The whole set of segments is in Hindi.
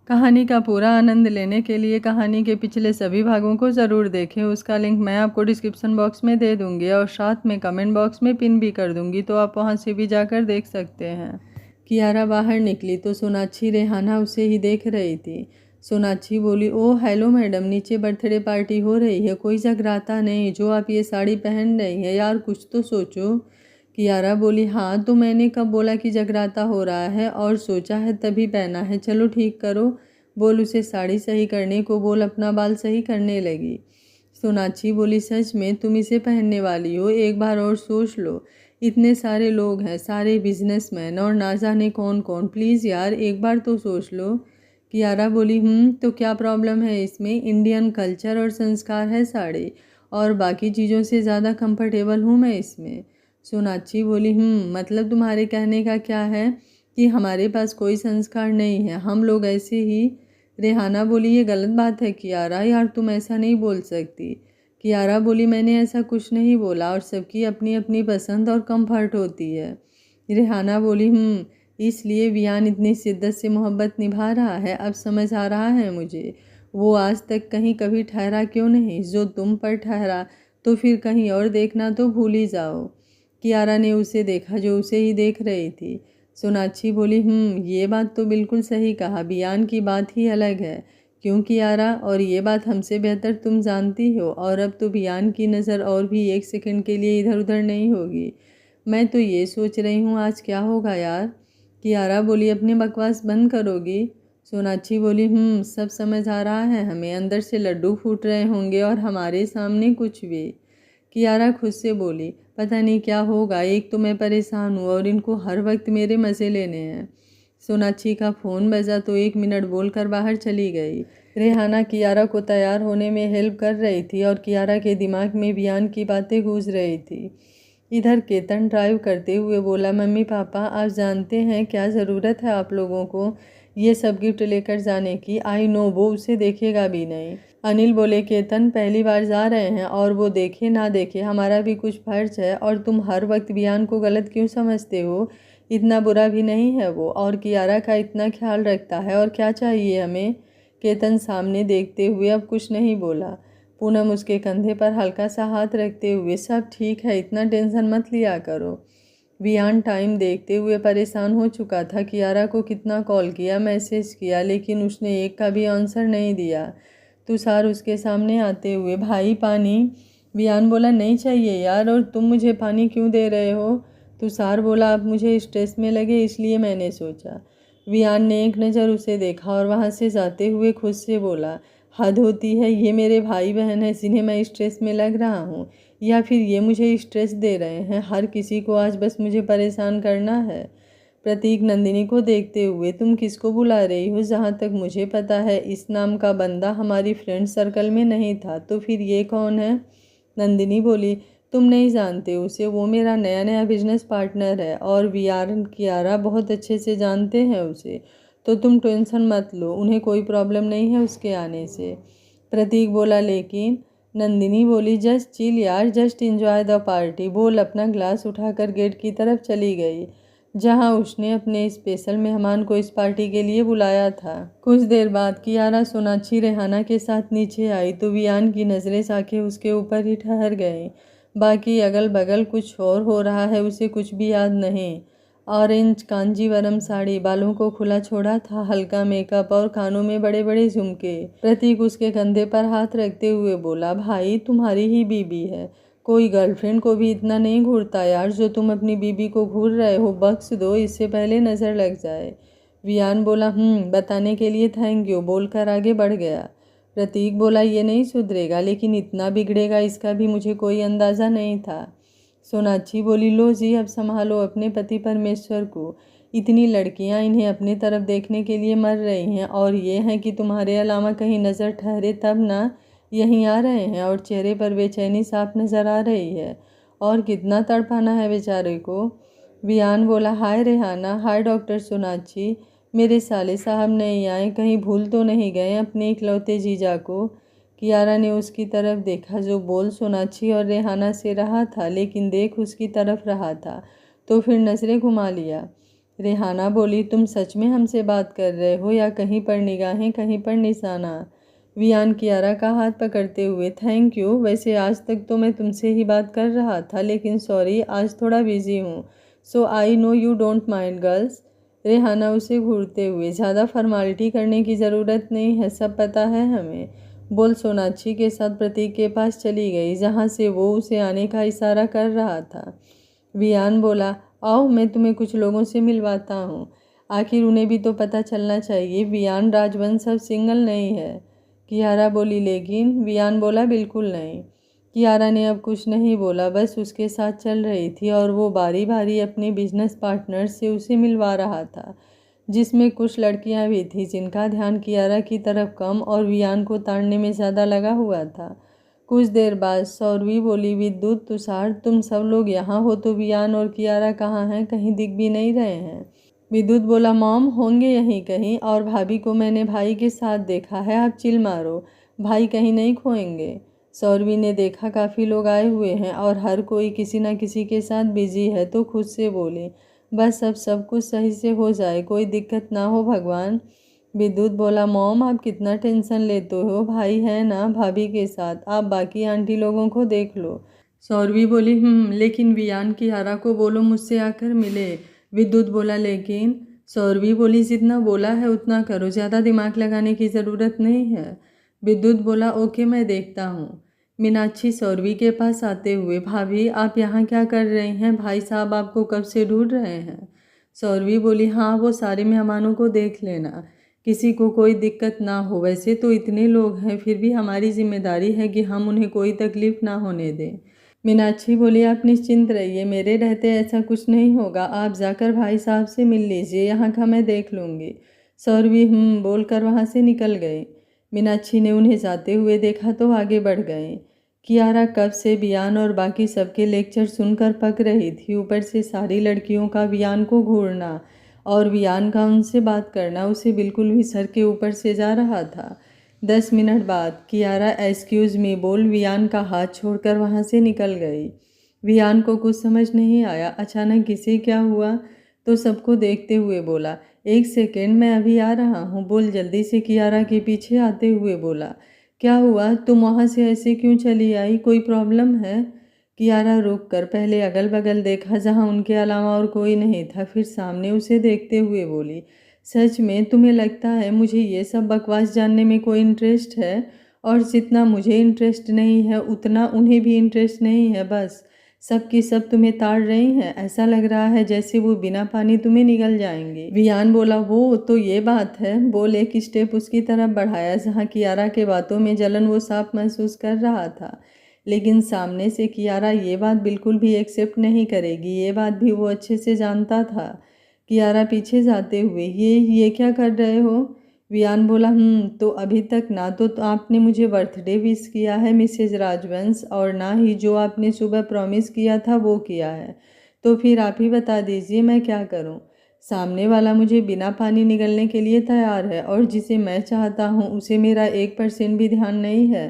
कहानी का पूरा आनंद लेने के लिए कहानी के पिछले सभी भागों को ज़रूर देखें। उसका लिंक मैं आपको डिस्क्रिप्शन बॉक्स में दे दूँगी और साथ में कमेंट बॉक्स में पिन भी कर दूँगी, तो आप वहाँ से भी जाकर देख सकते हैं। कियारा बाहर निकली तो सोनाक्षी रेहाना उसे ही देख रही थी। सोनाक्षी बोली, ओह हेलो मैडम, नीचे बर्थडे पार्टी हो रही है, कोई जगराता नहीं, जो आप ये साड़ी पहन रही हैं, यार कुछ तो सोचो। कियारा बोली, हाँ तो मैंने कब बोला कि जगराता हो रहा है, और सोचा है तभी पहना है, चलो ठीक करो। बोल उसे साड़ी सही करने को बोल, अपना बाल सही करने लगी। सोनाक्षी बोली, सच में तुम इसे पहनने वाली हो? एक बार और सोच लो, इतने सारे लोग हैं, सारे बिजनेसमैन और ना जाने कौन कौन, प्लीज़ यार एक बार तो सोच लो। कियारा बोली, तो क्या प्रॉब्लम है इसमें? इंडियन कल्चर और संस्कार है साड़ी, और बाकी चीज़ों से ज़्यादा कंफर्टेबल हूँ मैं इसमें। सोनाक्षी बोली, मतलब तुम्हारे कहने का क्या है कि हमारे पास कोई संस्कार नहीं है, हम लोग ऐसे ही। रेहाना बोली, ये गलत बात है कियारा, यार तुम ऐसा नहीं बोल सकती। कियारा बोली, मैंने ऐसा कुछ नहीं बोला, और सबकी अपनी अपनी पसंद और कंफर्ट होती है। रेहाना बोली, इसलिए वियान इतनी शिद्दत से मोहब्बत निभा रहा है, अब समझ आ रहा है मुझे। वो आज तक कहीं कभी ठहरा क्यों नहीं, जो तुम पर ठहरा तो फिर कहीं और देखना तो भूल ही जाओ। कियारा ने उसे देखा जो उसे ही देख रही थी। सोनाक्षी बोली, ये बात तो बिल्कुल सही कहा, बियान की बात ही अलग है। क्यों कियारा, और ये बात हमसे बेहतर तुम जानती हो, और अब तो बियान की नज़र और भी एक सेकंड के लिए इधर उधर नहीं होगी। मैं तो ये सोच रही हूँ आज क्या होगा यार। कियारा बोली, अपनी बकवास बंद करोगी? सोनाक्षी बोली, सब समझ आ रहा है हमें, अंदर से लड्डू फूट रहे होंगे और हमारे सामने कुछ भी। कियारा खुद से बोली, पता नहीं क्या होगा, एक तो मैं परेशान हूँ और इनको हर वक्त मेरे मज़े लेने हैं। सोनाक्षी का फ़ोन बजा तो 1 मिनट बोलकर बाहर चली गई। रेहाना कियारा को तैयार होने में हेल्प कर रही थी और कियारा के दिमाग में बियान की बातें गूंज रही थी। इधर केतन ड्राइव करते हुए बोला, मम्मी पापा आप जानते हैं क्या ज़रूरत है आप लोगों को ये सब गिफ्ट लेकर जाने की? आई नो वो उसे देखेगा भी नहीं। अनिल बोले, केतन पहली बार जा रहे हैं और वो देखे ना देखे हमारा भी कुछ फर्ज है, और तुम हर वक्त बियान को गलत क्यों समझते हो? इतना बुरा भी नहीं है वो, और कियारा का इतना ख्याल रखता है, और क्या चाहिए हमें? केतन सामने देखते हुए अब कुछ नहीं बोला। पूनम उसके कंधे पर हल्का सा हाथ रखते हुए, सब ठीक है, इतना टेंशन मत लिया करो। वियान टाइम देखते हुए परेशान हो चुका था। कियारा को कितना कॉल किया, मैसेज किया, लेकिन उसने एक का भी आंसर नहीं दिया। तुषार उसके सामने आते हुए, भाई पानी। वियान बोला, नहीं चाहिए यार, और तुम मुझे पानी क्यों दे रहे हो? तुषार बोला, आप मुझे स्ट्रेस में लगे इसलिए मैंने सोचा। वियान ने एक नज़र उसे देखा और वहाँ से जाते हुए खुद से बोला, हद होती है, ये मेरे भाई बहन हैं जिन्हें मैं स्ट्रेस में लग रहा हूँ, या फिर ये मुझे स्ट्रेस दे रहे हैं? हर किसी को आज बस मुझे परेशान करना है। प्रतीक नंदिनी को देखते हुए, तुम किसको बुला रही हो? जहाँ तक मुझे पता है इस नाम का बंदा हमारी फ्रेंड सर्कल में नहीं था, तो फिर ये कौन है? नंदिनी बोली, तुम नहीं जानते उसे, वो मेरा नया नया बिजनेस पार्टनर है, और वीआर कियारा बहुत अच्छे से जानते हैं उसे, तो तुम टेंशन मत लो, उन्हें कोई प्रॉब्लम नहीं है उसके आने से। प्रतीक बोला, लेकिन। नंदिनी बोली, जस्ट चिल यार, जस्ट इंजॉय द पार्टी। बोल अपना ग्लास उठाकर गेट की तरफ चली गई, जहां उसने अपने स्पेशल मेहमान को इस पार्टी के लिए बुलाया था। कुछ देर बाद कियारा सोनाक्षी रेहाना के साथ नीचे आई तो वियान की नज़रें साखे उसके ऊपर ही ठहर गईं। बाकी अगल बगल कुछ और हो रहा है उसे कुछ भी याद नहीं। ऑरेंज कांजीवरम साड़ी, बालों को खुला छोड़ा था, हल्का मेकअप और कानों में बड़े बड़े झुमके। प्रतीक उसके कंधे पर हाथ रखते हुए बोला, भाई तुम्हारी ही बीबी है, कोई गर्लफ्रेंड को भी इतना नहीं घूरता यार जो तुम अपनी बीबी को घूर रहे हो, बख्श दो इससे पहले नज़र लग जाए। वियान बोला, बताने के लिए थैंक यू, बोलकर आगे बढ़ गया। प्रतीक बोला, ये नहीं सुधरेगा, लेकिन इतना बिगड़ेगा इसका भी मुझे कोई अंदाज़ा नहीं था। सोनाक्षी बोली, लो जी अब संभालो अपने पति परमेश्वर को, इतनी लड़कियां इन्हें अपने तरफ देखने के लिए मर रही हैं, और ये हैं कि तुम्हारे अलावा कहीं नज़र ठहरे तब ना यहीं आ रहे हैं, और चेहरे पर बेचैनी साफ नज़र आ रही है, और कितना तड़पाना है बेचारे को। वियान बोला, हाय रेहाना, हाय डॉक्टर सोनाक्षी, मेरे साले साहब नहीं आए, कहीं भूल तो नहीं गए अपने इकलौते जीजा को? कियारा ने उसकी तरफ देखा जो बोल सोनाक्षी और रेहाना से रहा था, लेकिन देख उसकी तरफ रहा था, तो फिर नज़रें घुमा लिया। रेहाना बोली, तुम सच में हमसे बात कर रहे हो या कहीं पर निगाहें कहीं पर निशाना? वियान कियारा का हाथ पकड़ते हुए, थैंक यू, वैसे आज तक तो मैं तुमसे ही बात कर रहा था, लेकिन सॉरी आज थोड़ा बिजी हूँ। So I know you don't mind girls. Rehana उसे घूरते हुए, ज़्यादा फॉर्मालिटी करने की ज़रूरत नहीं है, सब पता है हमें। बोल सोनाक्षी के साथ प्रतीक के पास चली गई, जहाँ से वो उसे आने का इशारा कर रहा था। वियान बोला, आओ मैं तुम्हें कुछ लोगों से मिलवाता हूँ, आखिर उन्हें भी तो पता चलना चाहिए वियान राजवंश अब सिंगल नहीं है। कियारा बोली, लेकिन वियान बोला, बिल्कुल नहीं। कियारा ने अब कुछ नहीं बोला, बस उसके साथ चल रही थी और वो बारी बारी अपने बिजनेस पार्टनर से उसे मिलवा रहा था, जिसमें कुछ लड़कियां भी थीं जिनका ध्यान कियारा की तरफ कम और वियान को ताड़ने में ज़्यादा लगा हुआ था। कुछ देर बाद सौरवी बोली, विद्युत, तुषार, तुम सब लोग यहाँ हो तो वियान और कियारा कहाँ हैं? कहीं दिख भी नहीं रहे हैं। विद्युत बोला, मॉम होंगे यहीं कहीं, और भाभी को मैंने भाई के साथ देखा है, आप चिल मारो, भाई कहीं नहीं खोएंगे। सौरवी ने देखा काफ़ी लोग आए हुए हैं और हर कोई किसी न किसी के साथ बिजी है, तो खुद से बोली, बस अब सब कुछ सही से हो जाए, कोई दिक्कत ना हो भगवान। विद्युत बोला, मॉम आप कितना टेंशन लेते हो, भाई है ना भाभी के साथ, आप बाकी आंटी लोगों को देख लो। सौरवी बोली, लेकिन वियान कियारा को बोलो मुझसे आकर मिले। विद्युत बोला, लेकिन? सौरवी बोली, जितना बोला है उतना करो, ज़्यादा दिमाग लगाने की ज़रूरत नहीं है। विद्युत बोला, ओके मैं देखता हूँ। मीनाक्षी सौरवी के पास आते हुए, भाभी आप यहाँ क्या कर रही हैं, भाई साहब आपको कब से ढूंढ रहे हैं। सौरवी बोली, हाँ वो सारे मेहमानों को देख लेना, किसी को कोई दिक्कत ना हो, वैसे तो इतने लोग हैं, फिर भी हमारी जिम्मेदारी है कि हम उन्हें कोई तकलीफ ना होने दें। मीनाक्षी बोली, आप निश्चिंत रहिए, मेरे रहते ऐसा कुछ नहीं होगा, आप जाकर भाई साहब से मिल लीजिए, यहाँ का मैं देख लूँगी। सौरवी बोलकर वहाँ से निकल गई। मीनाक्षी ने उन्हें जाते हुए देखा तो आगे बढ़ गए। कियारा कब से वियान और बाकी सबके लेक्चर सुनकर पक रही थी, ऊपर से सारी लड़कियों का वियान को घूरना और वियान का उनसे बात करना उसे बिल्कुल भी सर के ऊपर से जा रहा था। 10 मिनट बाद कियारा एक्सक्यूज़ मी बोल वियान का हाथ छोड़कर वहाँ से निकल गई। वियान को कुछ समझ नहीं आया, अचानक इसे क्या हुआ, तो सबको देखते हुए बोला, एक सेकेंड मैं अभी आ रहा हूँ। बोल जल्दी से कियारा के पीछे आते हुए बोला, क्या हुआ, तुम वहाँ से ऐसे क्यों चली आई, कोई प्रॉब्लम है? कियारा रुक कर पहले अगल बगल देखा, जहाँ उनके अलावा और कोई नहीं था, फिर सामने उसे देखते हुए बोली, सच में तुम्हें लगता है मुझे ये सब बकवास जानने में कोई इंटरेस्ट है? और जितना मुझे इंटरेस्ट नहीं है उतना उन्हें भी इंटरेस्ट नहीं है, बस सब की सब तुम्हें ताड़ रही हैं, ऐसा लग रहा है जैसे वो बिना पानी तुम्हें निगल जाएंगे। वियान बोला, वो तो ये बात है। बोल एक स्टेप उसकी तरफ बढ़ाया, जहाँ कियारा के बातों में जलन वो साफ महसूस कर रहा था, लेकिन सामने से कियारा ये बात बिल्कुल भी एक्सेप्ट नहीं करेगी, ये बात भी वो अच्छे से जानता था। कियारा पीछे जाते हुए, ये क्या कर रहे हो? वियान बोला, तो अभी तक ना तो आपने मुझे बर्थडे विश किया है मिसेज राजवंश, और ना ही जो आपने सुबह प्रॉमिस किया था वो किया है, तो फिर आप ही बता दीजिए मैं क्या करूं? सामने वाला मुझे बिना पानी निगलने के लिए तैयार है, और जिसे मैं चाहता हूं उसे मेरा 1% भी ध्यान नहीं है।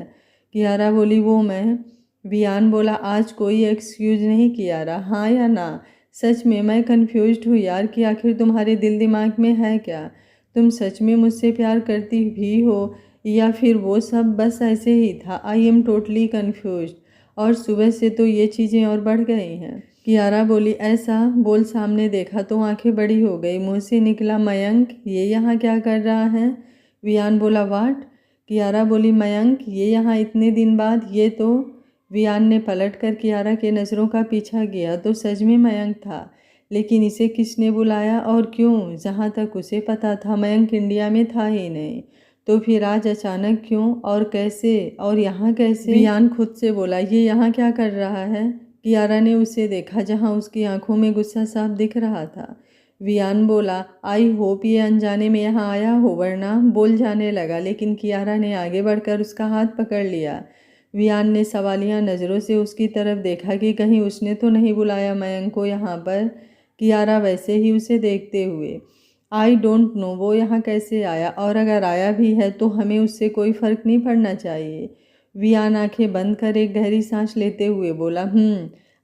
कियारा बोली, वो मैं? वियान बोला, आज कोई एक्सक्यूज नहीं कियारा, हाँ या ना? सच में मैं कंफ्यूज्ड हूँ यार कि आखिर तुम्हारे दिल दिमाग में है क्या, तुम सच में मुझसे प्यार करती भी हो या फिर वो सब बस ऐसे ही था? आई एम टोटली कन्फ्यूज्ड, और सुबह से तो ये चीज़ें और बढ़ गई हैं। कियारा बोली, ऐसा? बोल सामने देखा तो आंखें बड़ी हो गई, मुंह से निकला, मयंक ये यहाँ क्या कर रहा है? वियान बोला, वाट? कियारा बोली, मयंक ये यहाँ इतने दिन बाद, ये तो। वियान ने पलटकर कियारा के नज़रों का पीछा किया तो सच में मयंक था, लेकिन इसे किसने बुलाया और क्यों? जहाँ तक उसे पता था मयंक इंडिया में था ही नहीं, तो फिर आज अचानक क्यों और कैसे और यहाँ कैसे? वियान खुद से बोला, ये यहाँ क्या कर रहा है? कियारा ने उसे देखा, जहाँ उसकी आंखों में गुस्सा साफ दिख रहा था। वियान बोला, आई होप ये अनजाने में यहाँ आया हो, वरना। बोल जाने लगा, लेकिन कियारा ने आगे बढ़कर उसका हाथ पकड़ लिया। वियान ने सवालिया नज़रों से उसकी तरफ देखा कि कहीं उसने तो नहीं बुलाया मयंक को यहाँ पर। कियारा वैसे ही उसे देखते हुए, आई डोंट नो वो यहाँ कैसे आया, और अगर आया भी है तो हमें उससे कोई फ़र्क नहीं पड़ना चाहिए। वियान आंखें बंद कर एक गहरी सांस लेते हुए बोला,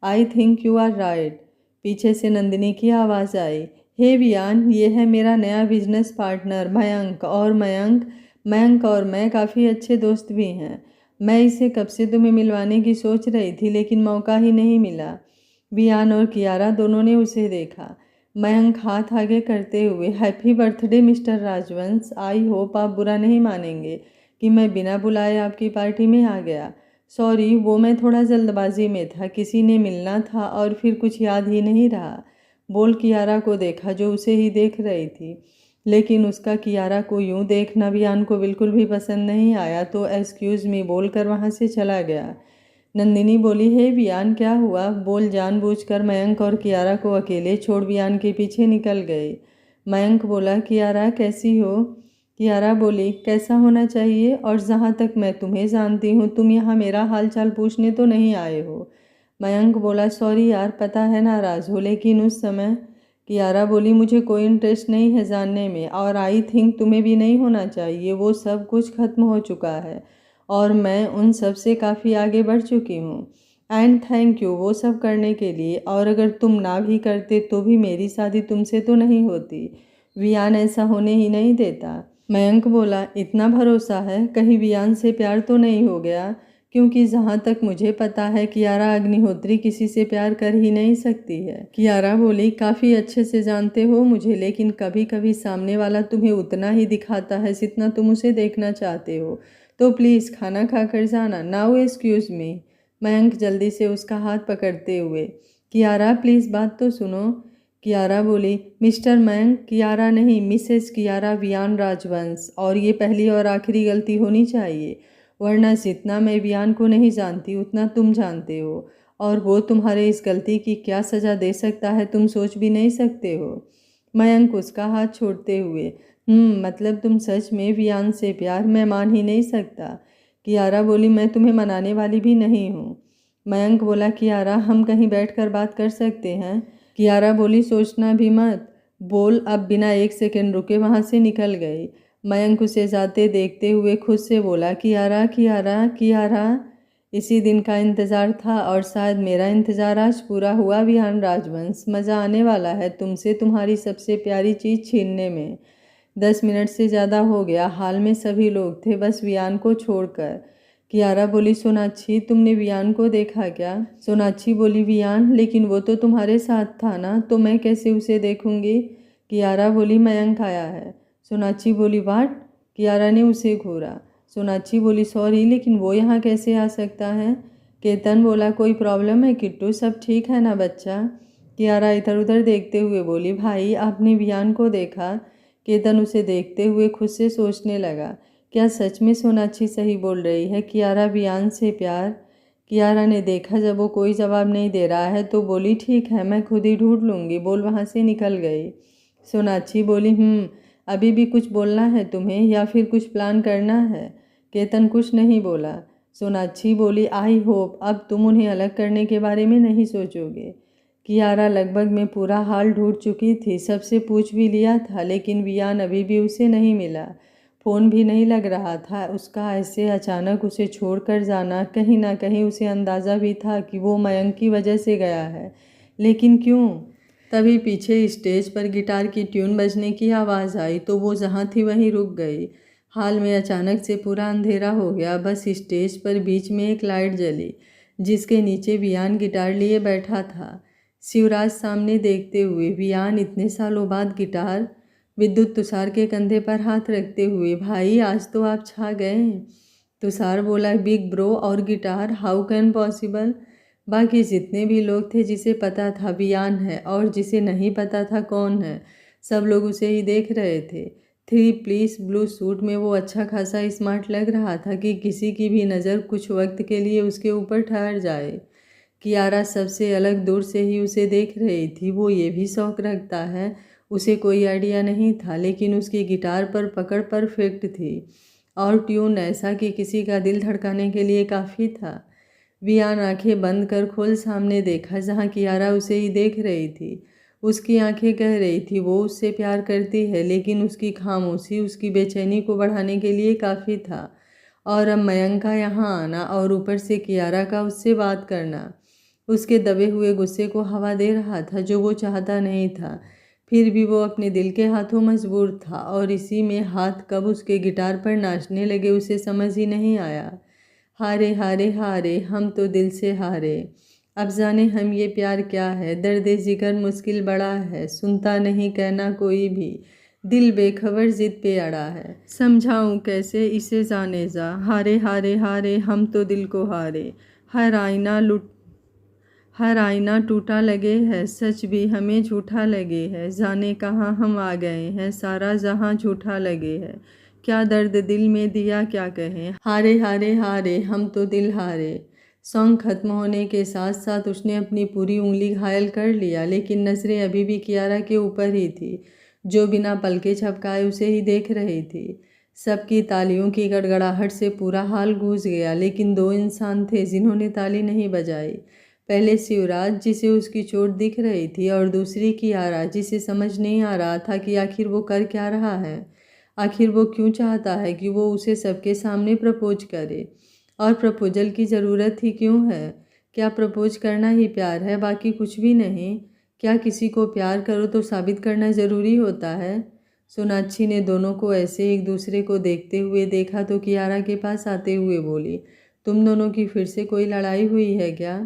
I think you are right. पीछे से नंदिनी की आवाज़ आई, हे वियान, ये है मेरा नया बिजनेस पार्टनर मयंक, और मयंक और मैं काफ़ी अच्छे दोस्त भी हैं। मैं इसे कब से तुम्हें मिलवाने की सोच रही थी, लेकिन मौका ही नहीं मिला। वियान और कियारा दोनों ने उसे देखा। मयंक हाथ आगे करते हुए, हैप्पी बर्थडे मिस्टर राजवंश। आई होप आप बुरा नहीं मानेंगे कि मैं बिना बुलाए आपकी पार्टी में आ गया। सॉरी, वो मैं थोड़ा जल्दबाजी में था, किसी ने मिलना था और फिर कुछ याद ही नहीं रहा। बोल कियारा को देखा जो उसे ही देख रही थी, लेकिन उसका कियारा को यूं देखना वियान को बिल्कुल भी पसंद नहीं आया, तो एक्सक्यूज़ मी बोलकर वहाँ से चला गया। नंदिनी बोली, हे वियान क्या हुआ? बोल जानबूझकर मयंक और कियारा को अकेले छोड़ वियान के पीछे निकल गई। मयंक बोला, कियारा कैसी हो? कियारा बोली, कैसा होना चाहिए, और जहाँ तक मैं तुम्हें जानती हूँ तुम यहाँ मेरा हाल चाल पूछने तो नहीं आए हो। मयंक बोला, सॉरी यार, पता है नाराज़ हो, लेकिन उस समय। कियारा बोली, मुझे कोई इंटरेस्ट नहीं है जानने में, और आई थिंक तुम्हें भी नहीं होना चाहिए। वो सब कुछ खत्म हो चुका है और मैं उन सब से काफ़ी आगे बढ़ चुकी हूँ। एंड थैंक यू वो सब करने के लिए, और अगर तुम ना भी करते तो भी मेरी शादी तुमसे तो नहीं होती। वियान ऐसा होने ही नहीं देता। मयंक बोला, इतना भरोसा है? कहीं वियान से प्यार तो नहीं हो गया? क्योंकि जहाँ तक मुझे पता है कियारा अग्निहोत्री किसी से प्यार कर ही नहीं सकती है। कियारा बोली, काफ़ी अच्छे से जानते हो मुझे, लेकिन कभी कभी सामने वाला तुम्हें उतना ही दिखाता है जितना तुम उसे देखना चाहते हो। तो प्लीज़ खाना खा कर जाना। Now excuse me. मयंक जल्दी से उसका हाथ पकड़ते हुए, कियारा प्लीज़ बात तो सुनो। कियारा बोली, मिस्टर मयंक, कियारा नहीं मिसेस कियारा वियान राजवंश, और ये पहली और आखिरी गलती होनी चाहिए, वरना जितना मैं वियान को नहीं जानती उतना तुम जानते हो, और वो तुम्हारे इस गलती की क्या सज़ा दे सकता है तुम सोच भी नहीं सकते हो। मयंक उसका हाथ छोड़ते हुए, मतलब तुम सच में वियान से प्यार? मैं मान ही नहीं सकता। कियारा बोली, मैं तुम्हें मनाने वाली भी नहीं हूँ। मयंक बोला, कियारा हम कहीं बैठकर बात कर सकते हैं? कियारा बोली, सोचना भी मत। बोल अब बिना एक सेकंड रुके वहाँ से निकल गई। मयंक उसे जाते देखते हुए खुद से बोला, कियारा कियारा कियारा। इसी दिन का इंतज़ार था, और शायद मेरा इंतज़ार आज पूरा हुआ। विहान राजवंश, मज़ा आने वाला है तुमसे तुम्हारी सबसे प्यारी चीज़ छीनने में। 10 मिनट से ज़्यादा हो गया, हाल में सभी लोग थे बस वियान को छोड़कर। कियारा बोली, सोनाक्षी तुमने वियान को देखा क्या? सोनाक्षी बोली, वियान? लेकिन वो तो तुम्हारे साथ था ना, तो मैं कैसे उसे देखूंगी? कियारा बोली, मयंक आया है। सोनाक्षी बोली, वाट? कियारा ने उसे घूरा। सोनाक्षी बोली, सॉरी, लेकिन वो यहाँ कैसे आ सकता है? केतन बोला, कोई प्रॉब्लम है किट्टू? सब ठीक है ना बच्चा? कियारा इधर उधर देखते हुए बोली, भाई आपने वियान को देखा? केतन उसे देखते हुए खुद से सोचने लगा, क्या सच में सोनाक्षी सही बोल रही है? कियारा वियान से प्यार? कियारा ने देखा जब वो कोई जवाब नहीं दे रहा है तो बोली, ठीक है मैं खुद ही ढूंढ लूँगी। बोल वहाँ से निकल गई। सोनाक्षी बोली, अभी भी कुछ बोलना है तुम्हें या फिर कुछ प्लान करना है? केतन कुछ नहीं बोला। सोनाक्षी बोली, आई होप अब तुम उन्हें अलग करने के बारे में नहीं सोचोगे। कियारा लगभग मैं पूरा हाल ढूंढ चुकी थी, सबसे पूछ भी लिया था, लेकिन वियान अभी भी उसे नहीं मिला। फ़ोन भी नहीं लग रहा था उसका। ऐसे अचानक उसे छोड़कर जाना, कहीं ना कहीं उसे अंदाज़ा भी था कि वो मयंक की वजह से गया है, लेकिन क्यों? तभी पीछे स्टेज पर गिटार की ट्यून बजने की आवाज़ आई तो वो जहाँ थी वहीं रुक गई। हाल में अचानक से पूरा अंधेरा हो गया, बस स्टेज पर बीच में एक लाइट जली जिसके नीचे वियान गिटार लिए बैठा था। शिवराज सामने देखते हुए, वियान इतने सालों बाद गिटार? विद्युत तुषार के कंधे पर हाथ रखते हुए, भाई आज तो आप छा गए। तुषार बोला, बिग ब्रो और गिटार, हाउ कैन पॉसिबल? बाकी जितने भी लोग थे जिसे पता था वियान है और जिसे नहीं पता था कौन है, सब लोग उसे ही देख रहे थे। 3 पीस ब्लू सूट में वो अच्छा खासा स्मार्ट लग रहा था कि किसी की भी नज़र कुछ वक्त के लिए उसके ऊपर ठहर जाए। कियारा सबसे अलग दूर से ही उसे देख रही थी। वो ये भी शौक रखता है, उसे कोई आइडिया नहीं था, लेकिन उसकी गिटार पर पकड़ परफेक्ट थी और ट्यून ऐसा कि किसी का दिल धड़काने के लिए काफ़ी था। वियान आंखें बंद कर खोल सामने देखा जहाँ कियारा उसे ही देख रही थी। उसकी आंखें कह रही थी वो उससे प्यार करती है, लेकिन उसकी खामोशी उसकी बेचैनी को बढ़ाने के लिए काफ़ी था। और अब मयंक का यहाँ आना और ऊपर से कियारा का उससे बात करना उसके दबे हुए गुस्से को हवा दे रहा था जो वो चाहता नहीं था। फिर भी वो अपने दिल के हाथों मजबूर था और इसी में हाथ कब उसके गिटार पर नाचने लगे उसे समझ ही नहीं आया। हारे हारे हारे हम तो दिल से हारे, अब जाने हम ये प्यार क्या है, दर्द जिगर मुश्किल बड़ा है, सुनता नहीं कहना कोई भी, दिल बेखबर जिद पे अड़ा है, समझाऊं कैसे इसे जाने जा, हारे हारे हारे हम तो दिल को हारे, हर आईना टूटा लगे है, सच भी हमें झूठा लगे है, जाने कहाँ हम आ गए हैं, सारा जहां झूठा लगे है, क्या दर्द दिल में दिया क्या कहें, हारे हारे हारे हम तो दिल हारे। सॉन्ग खत्म होने के साथ साथ उसने अपनी पूरी उंगली घायल कर लिया, लेकिन नजरें अभी भी कियारा के ऊपर ही थी, जो बिना पलके झपकाए उसे ही देख रही थी। सबकी तालियों की गड़गड़ाहट से पूरा हाल गूंज गया, लेकिन दो इंसान थे जिन्होंने ताली नहीं बजाई। पहले शिवराज जिसे उसकी चोट दिख रही थी और दूसरी कियारा जिसे समझ नहीं आ रहा था कि आखिर वो कर क्या रहा है, आखिर वो क्यों चाहता है कि वो उसे सबके सामने प्रपोज करे, और प्रपोजल की ज़रूरत ही क्यों है। क्या प्रपोज करना ही प्यार है, बाकी कुछ भी नहीं। क्या किसी को प्यार करो तो साबित करना ज़रूरी होता है। सोनाक्षी ने दोनों को ऐसे एक दूसरे को देखते हुए देखा तो कियारा के पास आते हुए बोली, तुम दोनों की फिर से कोई लड़ाई हुई है क्या।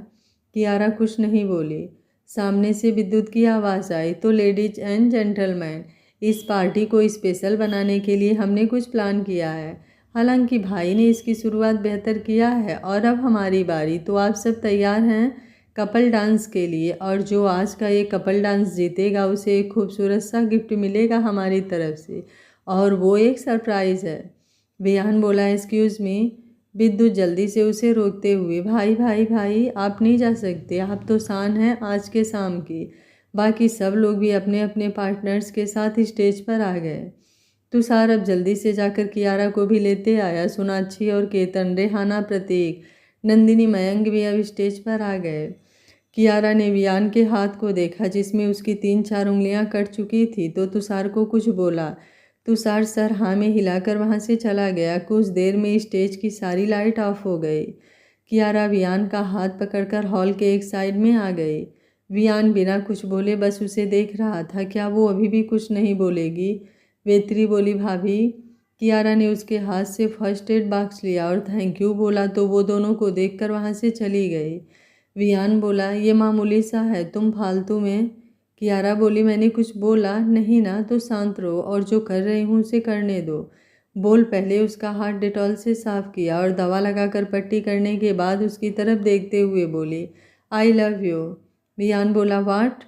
कियारा कुछ नहीं बोली। सामने से विद्युत की आवाज़ आई, तो लेडीज एंड जेंटलमैन, इस पार्टी को स्पेशल बनाने के लिए हमने कुछ प्लान किया है। हालांकि भाई ने इसकी शुरुआत बेहतर किया है और अब हमारी बारी, तो आप सब तैयार हैं कपल डांस के लिए, और जो आज का ये कपल डांस जीतेगा उसे एक खूबसूरत सा गिफ्ट मिलेगा हमारी तरफ से, और वो एक सरप्राइज़ है। वियान बोला, एक्सक्यूज़ मी। विद्युत जल्दी से उसे रोकते हुए, भाई भाई भाई आप नहीं जा सकते, आप तो शान हैं आज के शाम की। बाकी सब लोग भी अपने अपने पार्टनर्स के साथ स्टेज पर आ गए। तुषार अब जल्दी से जाकर कियारा को भी लेते आया। सोनाक्षी और केतन, रेहाना, प्रतीक, नंदिनी, मयंक भी अब स्टेज पर आ गए। कियारा ने वियान के हाथ को देखा जिसमें उसकी 3-4 उंगलियां कट चुकी थी, तो तुषार को कुछ बोला। तुषार सर हाँ में हिलाकर वहां से चला गया। कुछ देर में स्टेज की सारी लाइट ऑफ हो गई। कियारा वियान का हाथ पकड़कर हॉल के एक साइड में आ गई। वियान बिना कुछ बोले बस उसे देख रहा था। क्या वो अभी भी कुछ नहीं बोलेगी। वेत्री बोली, भाभी। कियारा ने उसके हाथ से फर्स्ट एड बॉक्स लिया और थैंक यू बोला, तो वो दोनों को देखकर वहां से चली गई। वियान बोला, ये मामूली सा है, तुम फालतू में। कियारा बोली, मैंने कुछ बोला नहीं ना, तो शांत रहो और जो कर रही हूँ उसे करने दो। बोल पहले उसका हाथ डेटॉल से साफ किया और दवा लगाकर पट्टी करने के बाद उसकी तरफ देखते हुए बोली, आई लव यू। वियान बोला, वाट।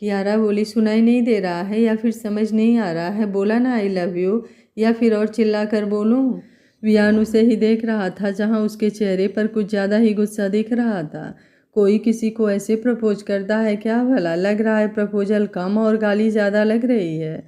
कियारा बोली, सुनाई नहीं दे रहा है या फिर समझ नहीं आ रहा है, बोला ना आई लव यू, या फिर और चिल्ला कर बोलूँ। वियान उसे ही देख रहा था जहाँ उसके चेहरे पर कुछ ज़्यादा ही गुस्सा दिख रहा था। कोई किसी को ऐसे प्रपोज करता है क्या भला, लग रहा है प्रपोजल कम और गाली ज़्यादा लग रही है।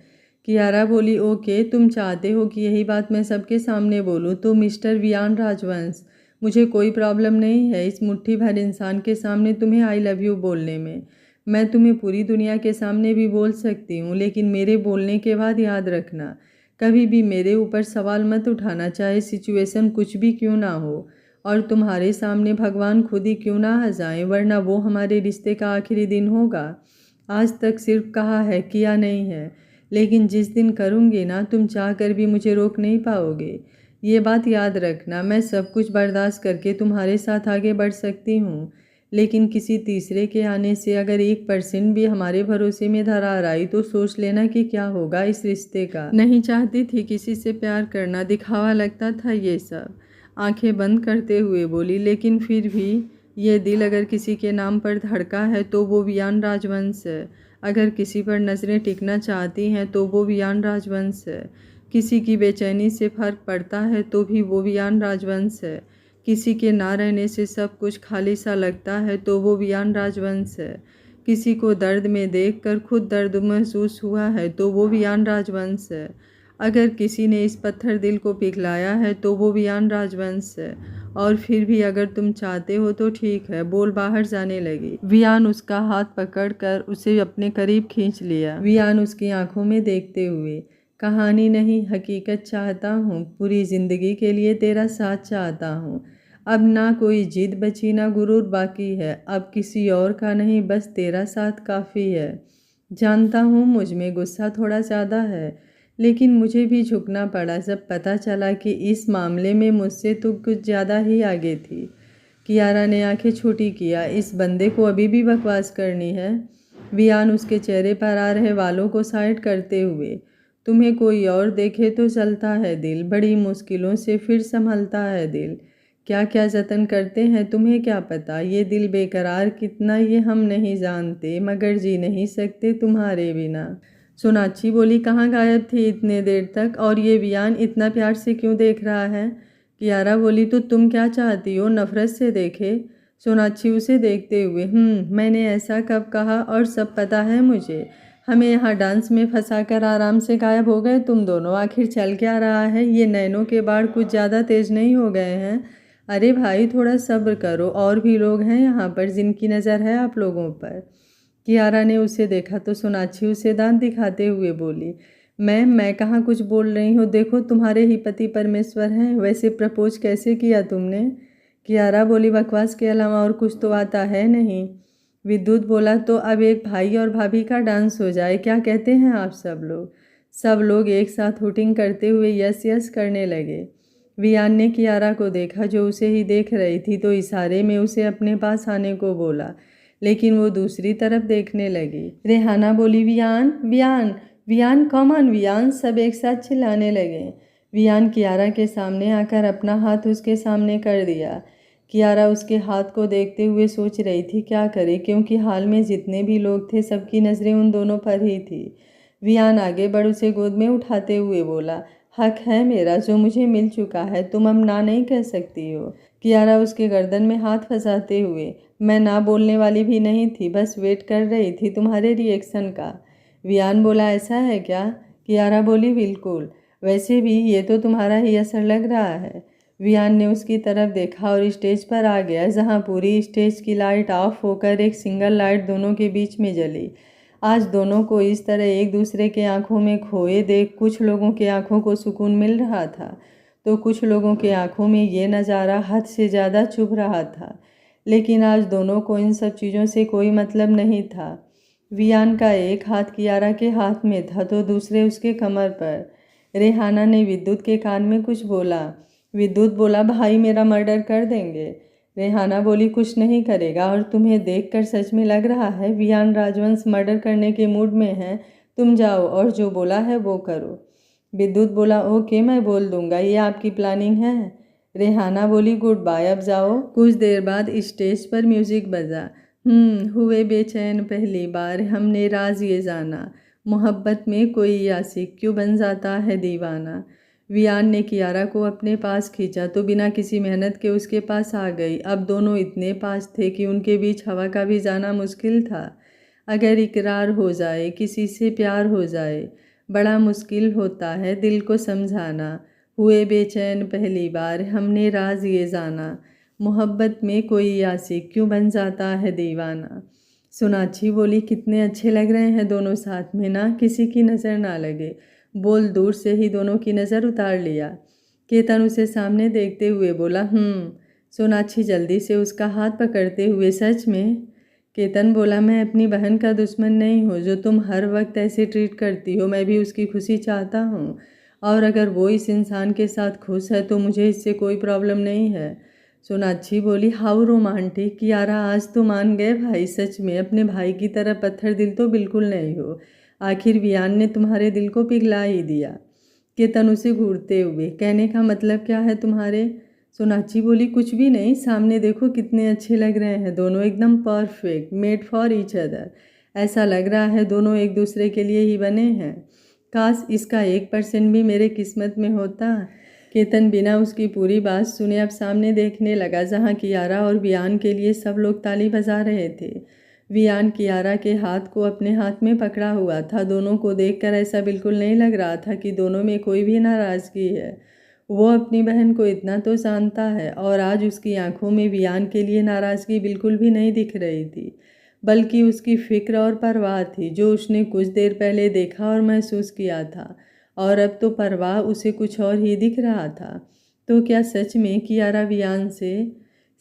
कियारा बोली, ओके तुम चाहते हो कि यही बात मैं सबके सामने बोलूँ, तो मिस्टर वियान राजवंश, मुझे कोई प्रॉब्लम नहीं है इस मुट्ठी भर इंसान के सामने तुम्हें आई लव यू बोलने में। मैं तुम्हें पूरी दुनिया के सामने भी बोल सकती हूँ, लेकिन मेरे बोलने के बाद याद रखना, कभी भी मेरे ऊपर सवाल मत उठाना, चाहे सिचुएशन कुछ भी क्यों ना हो, और तुम्हारे सामने भगवान खुद ही क्यों ना आ जाए, वरना वो हमारे रिश्ते का आखिरी दिन होगा। आज तक सिर्फ कहा है, किया नहीं है, लेकिन जिस दिन करूँगी ना, तुम चाह कर भी मुझे रोक नहीं पाओगे। ये बात याद रखना, मैं सब कुछ बर्दाश्त करके तुम्हारे साथ आगे बढ़ सकती हूँ, लेकिन किसी तीसरे के आने से अगर 1% भी हमारे भरोसे में दरार आई तो सोच लेना कि क्या होगा इस रिश्ते का। नहीं चाहती थी किसी से प्यार करना, दिखावा लगता था ये सब। आंखें बंद करते हुए बोली, लेकिन फिर भी ये दिल अगर किसी के नाम पर धड़का है तो वो वियान राजवंश है। अगर किसी पर नज़रें टिकना चाहती हैं तो वो वियान राजवंश है। किसी की बेचैनी से फर्क पड़ता है तो भी वो वियान राजवंश है। किसी के ना रहने से सब कुछ खाली सा लगता है तो वो वियान राजवंश है। किसी को दर्द में देखकर खुद दर्द महसूस हुआ है तो वो वियान राजवंश है। अगर किसी ने इस पत्थर दिल को पिघलाया है तो वो वियान राजवंश है। और फिर भी अगर तुम चाहते हो तो ठीक है, बोल बाहर जाने लगी। वियान उसका हाथ पकड़कर उसे अपने करीब खींच लिया। वियान उसकी आंखों में देखते हुए, कहानी नहीं हकीकत चाहता हूँ, पूरी जिंदगी के लिए तेरा साथ चाहता हूँ। अब ना कोई जिद बची ना गुरूर बाकी है, अब किसी और का नहीं, बस तेरा साथ काफ़ी है। जानता हूँ मुझ में गुस्सा थोड़ा ज़्यादा है, लेकिन मुझे भी झुकना पड़ा जब पता चला कि इस मामले में मुझसे तो कुछ ज़्यादा ही आगे थी। कियारा ने आंखें छोटी किया। इस बंदे को अभी भी बकवास करनी है? वियान उसके चेहरे पर आ रहे बालों को साइड करते हुए, तुम्हें कोई और देखे तो चलता है दिल, बड़ी मुश्किलों से फिर संभलता है दिल। क्या क्या जतन करते हैं तुम्हें क्या पता, ये दिल बेकरार कितना ये हम नहीं जानते, मगर जी नहीं सकते तुम्हारे बिना। सोनाक्षी बोली, कहाँ गायब थी इतने देर तक, और ये वियान इतना प्यार से क्यों देख रहा है? कियारा बोली, तो तुम क्या चाहती हो, नफरत से देखे? सोनाक्षी उसे देखते हुए, मैंने ऐसा कब कहा, और सब पता है मुझे। हमें यहाँ डांस में फंसा कर आराम से गायब हो गए तुम दोनों, आखिर चल क्या रहा है? ये नैनों के बाढ़ कुछ ज़्यादा तेज नहीं हो गए हैं? अरे भाई थोड़ा सब्र करो, और भी लोग हैं यहाँ पर जिनकी नज़र है आप लोगों पर। कियारा ने उसे देखा तो सोनाक्षी उसे दांत दिखाते हुए बोली, मैं कहाँ कुछ बोल रही हूँ, देखो तुम्हारे ही पति परमेश्वर हैं, वैसे प्रपोज कैसे किया तुमने? कियारा बोली, बकवास के अलावा और कुछ तो आता है नहीं। विद्युत बोला, तो अब एक भाई और भाभी का डांस हो जाए, क्या कहते हैं आप सब लोग? सब लोग एक साथ हुटिंग करते हुए यस यस करने लगे। वियान ने कियारा को देखा जो उसे ही देख रही थी, तो इशारे में उसे अपने पास आने को बोला, लेकिन वो दूसरी तरफ देखने लगी। रेहाना बोली, वियान वियान वियान कम ऑन वियान, सब एक साथ चिल्लाने लगे। वियान कियारा के सामने आकर अपना हाथ उसके सामने कर दिया। कियारा उसके हाथ को देखते हुए सोच रही थी क्या करे, क्योंकि हाल में जितने भी लोग थे सबकी नज़रें उन दोनों पर ही थी। वियान आगे बढ़ उसे गोद में उठाते हुए बोला, हक है मेरा जो मुझे मिल चुका है, तुम अब ना नहीं कह सकती हो। कियारा उसके गर्दन में हाथ फंसाते हुए, मैं ना बोलने वाली भी नहीं थी, बस वेट कर रही थी तुम्हारे रिएक्शन का। वियान बोला, ऐसा है क्या? कियारा बोली, बिल्कुल, वैसे भी ये तो तुम्हारा ही असर लग रहा है। वियान ने उसकी तरफ देखा और स्टेज पर आ गया, जहाँ पूरी स्टेज की लाइट ऑफ होकर एक सिंगल लाइट दोनों के बीच में जली। आज दोनों को इस तरह एक दूसरे के आंखों में खोए देख कुछ लोगों के आंखों को सुकून मिल रहा था, तो कुछ लोगों के आंखों में ये नज़ारा हद से ज़्यादा चुभ रहा था। लेकिन आज दोनों को इन सब चीज़ों से कोई मतलब नहीं था। वियान का एक हाथ कियारा के हाथ में था तो दूसरे उसके कमर पर। रेहाना ने विद्युत के कान में कुछ बोला। विद्युत बोला, भाई मेरा मर्डर कर देंगे। रेहाना बोली, कुछ नहीं करेगा, और तुम्हें देखकर सच में लग रहा है वियान राजवंश मर्डर करने के मूड में है। तुम जाओ और जो बोला है वो करो। विद्युत बोला, ओके मैं बोल दूंगा, ये आपकी प्लानिंग है? रेहाना बोली, गुड बाय, अब जाओ। कुछ देर बाद स्टेज पर म्यूजिक बजा। हुए बेचैन पहली बार हमने राज ये जाना, मोहब्बत में कोई आशिक क्यों बन जाता है दीवाना। वियान ने कियारा को अपने पास खींचा तो बिना किसी मेहनत के उसके पास आ गई। अब दोनों इतने पास थे कि उनके बीच हवा का भी जाना मुश्किल था। अगर इकरार हो जाए, किसी से प्यार हो जाए, बड़ा मुश्किल होता है दिल को समझाना। हुए बेचैन पहली बार हमने राज ये जाना, मोहब्बत में कोई आशिक क्यों बन जाता है दीवाना। सोनाक्षी बोली, कितने अच्छे लग रहे हैं दोनों साथ में ना, किसी की नज़र ना लगे। बोल दूर से ही दोनों की नज़र उतार लिया। केतन उसे सामने देखते हुए बोला, सोनाक्षी जल्दी से उसका हाथ पकड़ते हुए, सच में? केतन बोला, मैं अपनी बहन का दुश्मन नहीं हूँ जो तुम हर वक्त ऐसे ट्रीट करती हो, मैं भी उसकी खुशी चाहता हूँ, और अगर वो इस इंसान के साथ खुश है तो मुझे इससे कोई प्रॉब्लम नहीं है। सोनाक्षी बोली, हाउ रोमांटिक। कियारा, आज तो मान गए भाई, सच में अपने भाई की तरह पत्थर दिल तो बिल्कुल नहीं हो। आखिर वियान ने तुम्हारे दिल को पिघला ही दिया। केतन उसे घूरते हुए, कहने का मतलब क्या है तुम्हारे? सोनाक्षी बोली, कुछ भी नहीं, सामने देखो कितने अच्छे लग रहे हैं दोनों, एकदम perfect, made for each other. ऐसा लग रहा है दोनों एक दूसरे के लिए ही बने हैं। काश इसका 1% भी मेरे किस्मत में होता। केतन बिना उसकी पूरी बात सुने अब सामने देखने लगा, जहाँ कियारा और वियान के लिए सब लोग ताली बजा रहे थे। वियान कियारा के हाथ को अपने हाथ में पकड़ा हुआ था। दोनों को देखकर ऐसा बिल्कुल नहीं लग रहा था कि दोनों में कोई भी नाराज़गी है। वो अपनी बहन को इतना तो जानता है, और आज उसकी आंखों में वियान के लिए नाराज़गी बिल्कुल भी नहीं दिख रही थी, बल्कि उसकी फिक्र और परवाह थी, जो उसने कुछ देर पहले देखा और महसूस किया था, और अब तो परवाह उसे कुछ और ही दिख रहा था। तो क्या सच में कियारा वियान से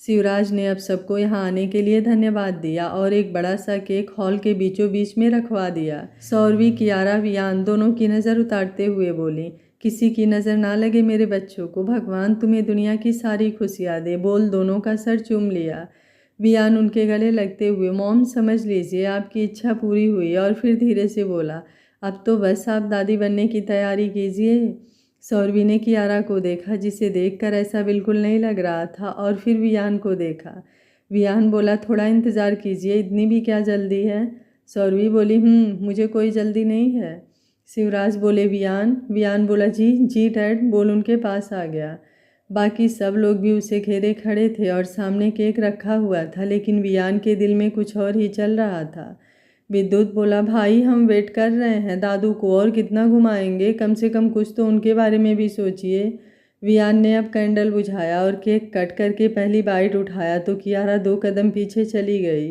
शिवराज ने अब सबको यहाँ आने के लिए धन्यवाद दिया और एक बड़ा सा केक हॉल के बीचों बीच में रखवा दिया। सौरवी, कियारा, वियान दोनों की नज़र उतारते हुए बोली, किसी की नज़र ना लगे मेरे बच्चों को, भगवान तुम्हें दुनिया की सारी खुशियाँ दे। बोल दोनों का सर चूम लिया। वियान उनके गले लगते हुए, मॉम समझ लीजिए आपकी इच्छा पूरी हुई, और फिर धीरे से बोला, अब तो बस आप दादी बनने की तैयारी कीजिए। सौरवी ने कियारा को देखा, जिसे देखकर ऐसा बिल्कुल नहीं लग रहा था, और फिर वियान को देखा। वियान बोला, थोड़ा इंतज़ार कीजिए, इतनी भी क्या जल्दी है। सौरवी बोली, मुझे कोई जल्दी नहीं है। शिवराज बोले, वियान बोला, जी जी डैड, बोल उनके पास आ गया। बाकी सब लोग भी उसे घेरे खड़े थे और सामने केक रखा हुआ था, लेकिन वियान के दिल में कुछ और ही चल रहा था। विद्युत बोला, भाई हम वेट कर रहे हैं, दादू को और कितना घुमाएंगे, कम से कम कुछ तो उनके बारे में भी सोचिए। वियान ने अब कैंडल बुझाया और केक कट करके पहली बाइट उठाया तो कियारा 2 कदम पीछे चली गई।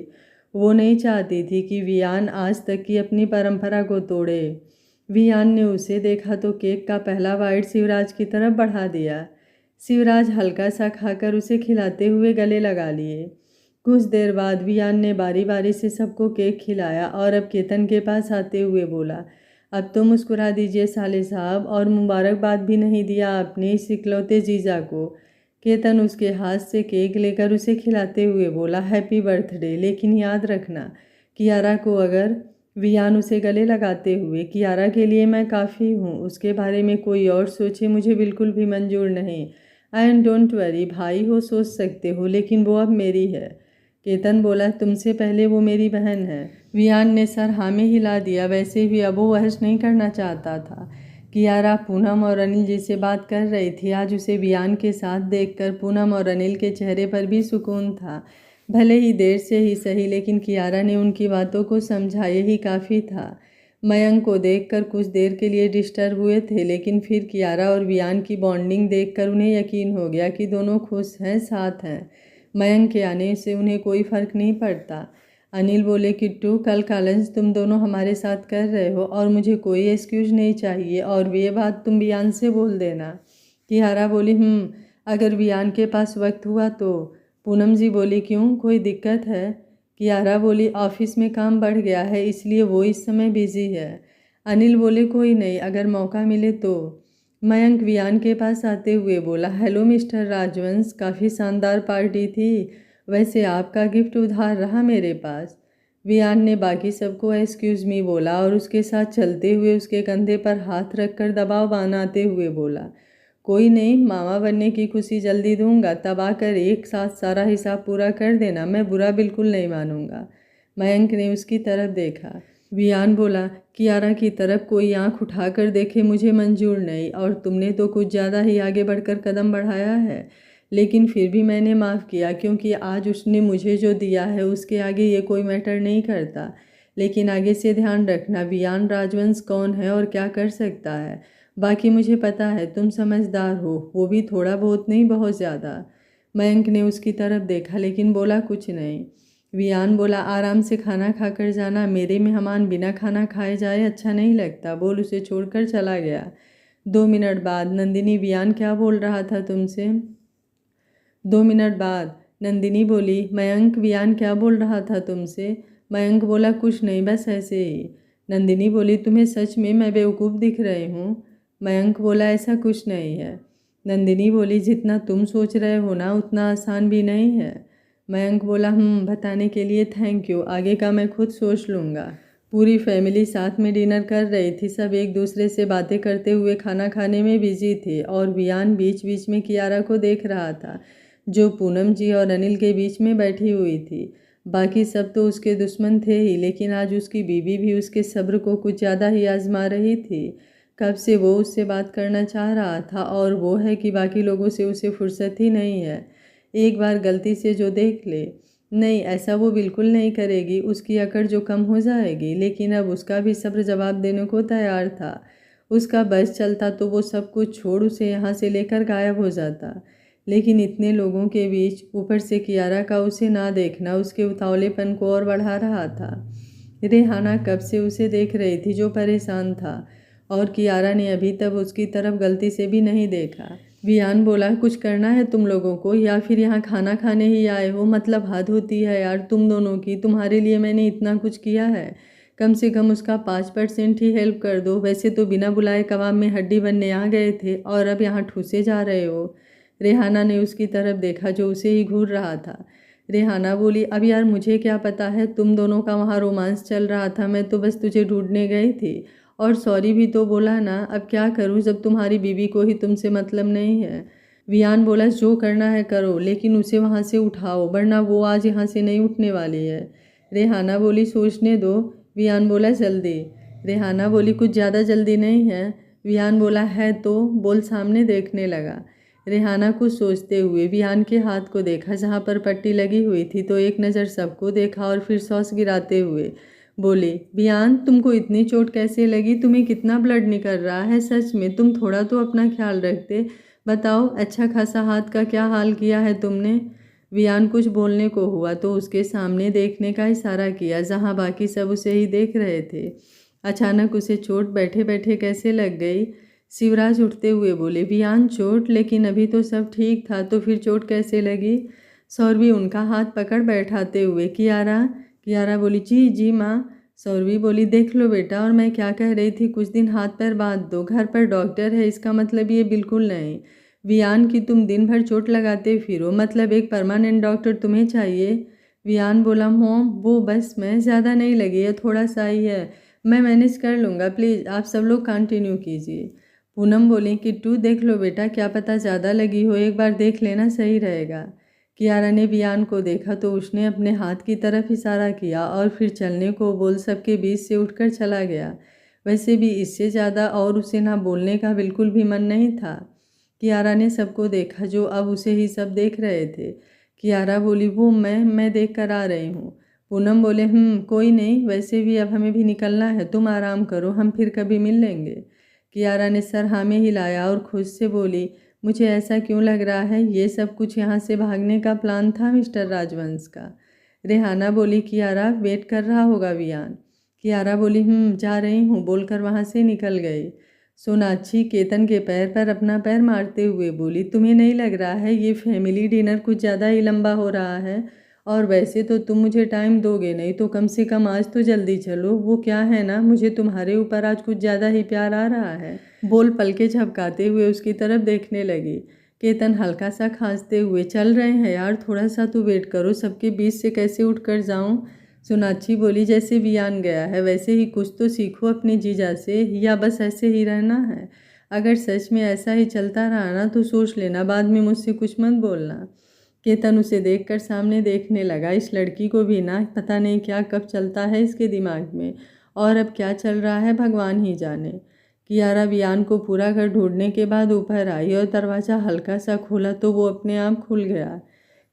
वो नहीं चाहती थी कि वियान आज तक की अपनी परंपरा को तोड़े। वियान ने उसे देखा तो केक का पहला बाइट शिवराज की तरफ बढ़ा दिया। शिवराज हल्का सा खाकर उसे खिलाते हुए गले लगा लिए। कुछ देर बाद वियान ने बारी बारी से सबको केक खिलाया और अब केतन के पास आते हुए बोला, अब तो मुस्कुरा दीजिए साले साहब, और मुबारकबाद भी नहीं दिया आपने इस इकलौते जीजा को। केतन उसके हाथ से केक लेकर उसे खिलाते हुए बोला, हैप्पी बर्थडे, लेकिन याद रखना कियारा को अगर। वियान उसे गले लगाते हुए, कियारा के लिए मैं काफ़ी हूँ, उसके बारे में कोई और सोचे मुझे बिल्कुल भी मंजूर नहीं। एंड डोंट वरी, भाई हो सोच सकते हो, लेकिन वो अब मेरी है। केतन बोला, तुमसे पहले वो मेरी बहन है। वियान ने सर हाँ में हिला दिया। वैसे भी अब वो बहस नहीं करना चाहता था। कियारा पूनम और अनिल जी से बात कर रही थी। आज उसे वियान के साथ देखकर पूनम और अनिल के चेहरे पर भी सुकून था, भले ही देर से ही सही, लेकिन कियारा ने उनकी बातों को समझा, यही काफ़ी था। मयंक को देखकर कुछ देर के लिए डिस्टर्ब हुए थे, लेकिन फिर कियारा और वियान की बॉन्डिंग देखकर उन्हें यकीन हो गया कि दोनों खुश हैं, साथ हैं। मयंक के आने से उन्हें कोई फ़र्क नहीं पड़ता। अनिल बोले, किट्टू कल का लंच तुम दोनों हमारे साथ कर रहे हो और मुझे कोई एक्सक्यूज़ नहीं चाहिए, और ये बात तुम वियान से बोल देना। कियारा बोली, अगर वियान के पास वक्त हुआ तो। पूनम जी बोली, क्यों, कोई दिक्कत है। कियारा बोली, ऑफिस में काम बढ़ गया है इसलिए वो इस समय बिजी है। अनिल बोले, कोई नहीं, अगर मौका मिले तो। मयंक वियान के पास आते हुए बोला, हेलो मिस्टर राजवंश, काफ़ी शानदार पार्टी थी, वैसे आपका गिफ्ट उधार रहा मेरे पास। वियान ने बाकी सबको एक्सक्यूज़ मी बोला और उसके साथ चलते हुए उसके कंधे पर हाथ रखकर दबाव बनाते हुए बोला, कोई नहीं, मामा बनने की खुशी जल्दी दूंगा, तब आकर एक साथ सारा हिसाब पूरा कर देना, मैं बुरा बिल्कुल नहीं मानूंगा। मयंक ने उसकी तरफ देखा। वियान बोला, कियारा की तरफ कोई आंख उठाकर देखे मुझे मंजूर नहीं, और तुमने तो कुछ ज़्यादा ही आगे बढ़कर कदम बढ़ाया है, लेकिन फिर भी मैंने माफ़ किया, क्योंकि आज उसने मुझे जो दिया है उसके आगे ये कोई मैटर नहीं करता। लेकिन आगे से ध्यान रखना, वियान राजवंश कौन है और क्या कर सकता है। बाकी मुझे पता है तुम समझदार हो, वो भी थोड़ा बहुत नहीं, बहुत ज़्यादा। मयंक ने उसकी तरफ देखा लेकिन बोला कुछ नहीं। वियान बोला, आराम से खाना खाकर जाना, मेरे मेहमान बिना खाना खाए जाए अच्छा नहीं लगता, बोल उसे छोड़कर चला गया। 2 मिनट बाद, नंदिनी, वियान क्या बोल रहा था तुमसे। 2 मिनट बाद नंदिनी बोली, मयंक वियान क्या बोल रहा था तुमसे। मयंक बोला, कुछ नहीं, बस ऐसे ही। नंदिनी बोली, तुम्हें सच में मैं बेवकूफ़ दिख रही हूँ। मयंक बोला, ऐसा कुछ नहीं है। नंदिनी बोली, जितना तुम सोच रहे हो ना उतना आसान भी नहीं है। मयंक बोला, बताने के लिए थैंक यू, आगे का मैं खुद सोच लूँगा। पूरी फैमिली साथ में डिनर कर रही थी, सब एक दूसरे से बातें करते हुए खाना खाने में बिजी थे, और वियान बीच बीच में कियारा को देख रहा था, जो पूनम जी और अनिल के बीच में बैठी हुई थी। बाकी सब तो उसके दुश्मन थे ही, लेकिन आज उसकी बीवी भी उसके सब्र को कुछ ज़्यादा ही आजमा रही थी। कब से वो उससे बात करना चाह रहा था, और वो है कि बाकी लोगों से उसे फुर्सत ही नहीं है। एक बार गलती से जो देख ले, नहीं ऐसा वो बिल्कुल नहीं करेगी, उसकी अकड़ जो कम हो जाएगी, लेकिन अब उसका भी सब्र जवाब देने को तैयार था। उसका बस चलता तो वो सब कुछ छोड़ उसे यहाँ से लेकर गायब हो जाता, लेकिन इतने लोगों के बीच ऊपर से कियारा का उसे ना देखना उसके उतावलेपन को और बढ़ा रहा था। रेहाना कब से उसे देख रही थी जो परेशान था, और कियारा ने अभी तक उसकी तरफ गलती से भी नहीं देखा। वियान बोला, कुछ करना है तुम लोगों को या फिर यहाँ खाना खाने ही आए हो? मतलब हद होती है यार तुम दोनों की। तुम्हारे लिए मैंने इतना कुछ किया है, कम से कम उसका 5% ही हेल्प कर दो। वैसे तो बिना बुलाए कबाब में हड्डी बनने आ गए थे और अब यहाँ ठूसे जा रहे हो। रेहाना ने उसकी तरफ देखा जो उसे ही घूर रहा था। रेहाना बोली, अब यार मुझे क्या पता है, तुम दोनों का वहाँ रोमांस चल रहा था, मैं तो बस तुझे ढूंढने गई थी। और सॉरी भी तो बोला ना, अब क्या करूँ जब तुम्हारी बीवी को ही तुमसे मतलब नहीं है। वियान बोला, जो करना है करो, लेकिन उसे वहाँ से उठाओ वरना वो आज यहाँ से नहीं उठने वाली है। रेहाना बोली, सोचने दो। वियान बोला, जल्दी। रेहाना बोली, कुछ ज़्यादा जल्दी नहीं है। वियान बोला, है तो बोल। सामने देखने लगा। रेहाना कुछ सोचते हुए वियान के हाथ को देखा जहाँ पर पट्टी लगी हुई थी, तो एक नज़र सबको देखा और फिर सॉस गिराते हुए बोले, वियान तुमको इतनी चोट कैसे लगी? तुम्हें कितना ब्लड निकल रहा है? सच में तुम थोड़ा तो अपना ख्याल रखते। बताओ, अच्छा खासा हाथ का क्या हाल किया है तुमने? वियान कुछ बोलने को हुआ तो उसके सामने देखने का इशारा किया जहाँ बाकी सब उसे ही देख रहे थे। अचानक उसे चोट बैठे बैठे कैसे लग गई? शिवराज उठते हुए बोले, वियान चोट? लेकिन अभी तो सब ठीक था, तो फिर चोट कैसे लगी? सौरभी उनका हाथ पकड़ बैठाते हुए, कियारा? कियारा बोली, जी जी माँ। सौरभी बोली, देख लो बेटा, और मैं क्या कह रही थी, कुछ दिन हाथ पैर बांध दो। घर पर डॉक्टर है, इसका मतलब ये बिल्कुल नहीं वियान की तुम दिन भर चोट लगाते फिरो, मतलब एक परमानेंट डॉक्टर तुम्हें चाहिए। वियान बोला, मोम वो बस में ज़्यादा नहीं लगी है, थोड़ा सा ही है, मैं मैनेज कर लूँगा, प्लीज़ आप सब लोग कंटिन्यू कीजिए। पूनम बोली, किट्टू देख लो बेटा, क्या पता ज़्यादा लगी हो, एक बार देख लेना, सही रहेगा। कियारा ने वियान को देखा तो उसने अपने हाथ की तरफ इशारा किया और फिर चलने को बोल सबके बीच से उठकर चला गया। वैसे भी इससे ज़्यादा और उसे ना बोलने का बिल्कुल भी मन नहीं था। कियारा ने सबको देखा जो अब उसे ही सब देख रहे थे। कियारा बोली, वो मैं देख कर आ रही हूँ। पूनम बोले, कोई नहीं, वैसे भी अब हमें भी निकलना है, तुम आराम करो, हम फिर कभी मिल लेंगे। कियारा ने सर हाँ में हिलाया और खुद से बोली, मुझे ऐसा क्यों लग रहा है ये सब कुछ यहाँ से भागने का प्लान था मिस्टर राजवंश का। रेहाना बोली, कियारा वेट कर रहा होगा वियान। कियारा बोली, जा रही हूँ बोलकर वहाँ से निकल गई। सोनाक्षी केतन के पैर पर अपना पैर मारते हुए बोली, तुम्हें नहीं लग रहा है ये फैमिली डिनर कुछ ज़्यादा ही लंबा हो रहा है? और वैसे तो तुम मुझे टाइम दोगे नहीं, तो कम से कम आज तो जल्दी चलो। वो क्या है ना, मुझे तुम्हारे ऊपर आज कुछ ज़्यादा ही प्यार आ रहा है। बोल पलके झपकाते हुए उसकी तरफ देखने लगी। केतन हल्का सा खांसते हुए, चल रहे हैं यार, थोड़ा सा तो वेट करो, सबके बीच से कैसे उठ कर जाऊँ? सोनाक्षी बोली, जैसे वियान गया है वैसे ही कुछ तो सीखो अपने जीजा से, या बस ऐसे ही रहना है? अगर सच में ऐसा ही चलता रहा ना तो सोच लेना, बाद में मुझसे कुछ मत बोलना। केतन उसे देखकर सामने देखने लगा। इस लड़की को भी ना पता नहीं क्या कब चलता है इसके दिमाग में, और अब क्या चल रहा है भगवान ही जाने। कियारा वियान को पूरा घर ढूंढने के बाद ऊपर आई और दरवाज़ा हल्का सा खोला तो वो अपने आप खुल गया।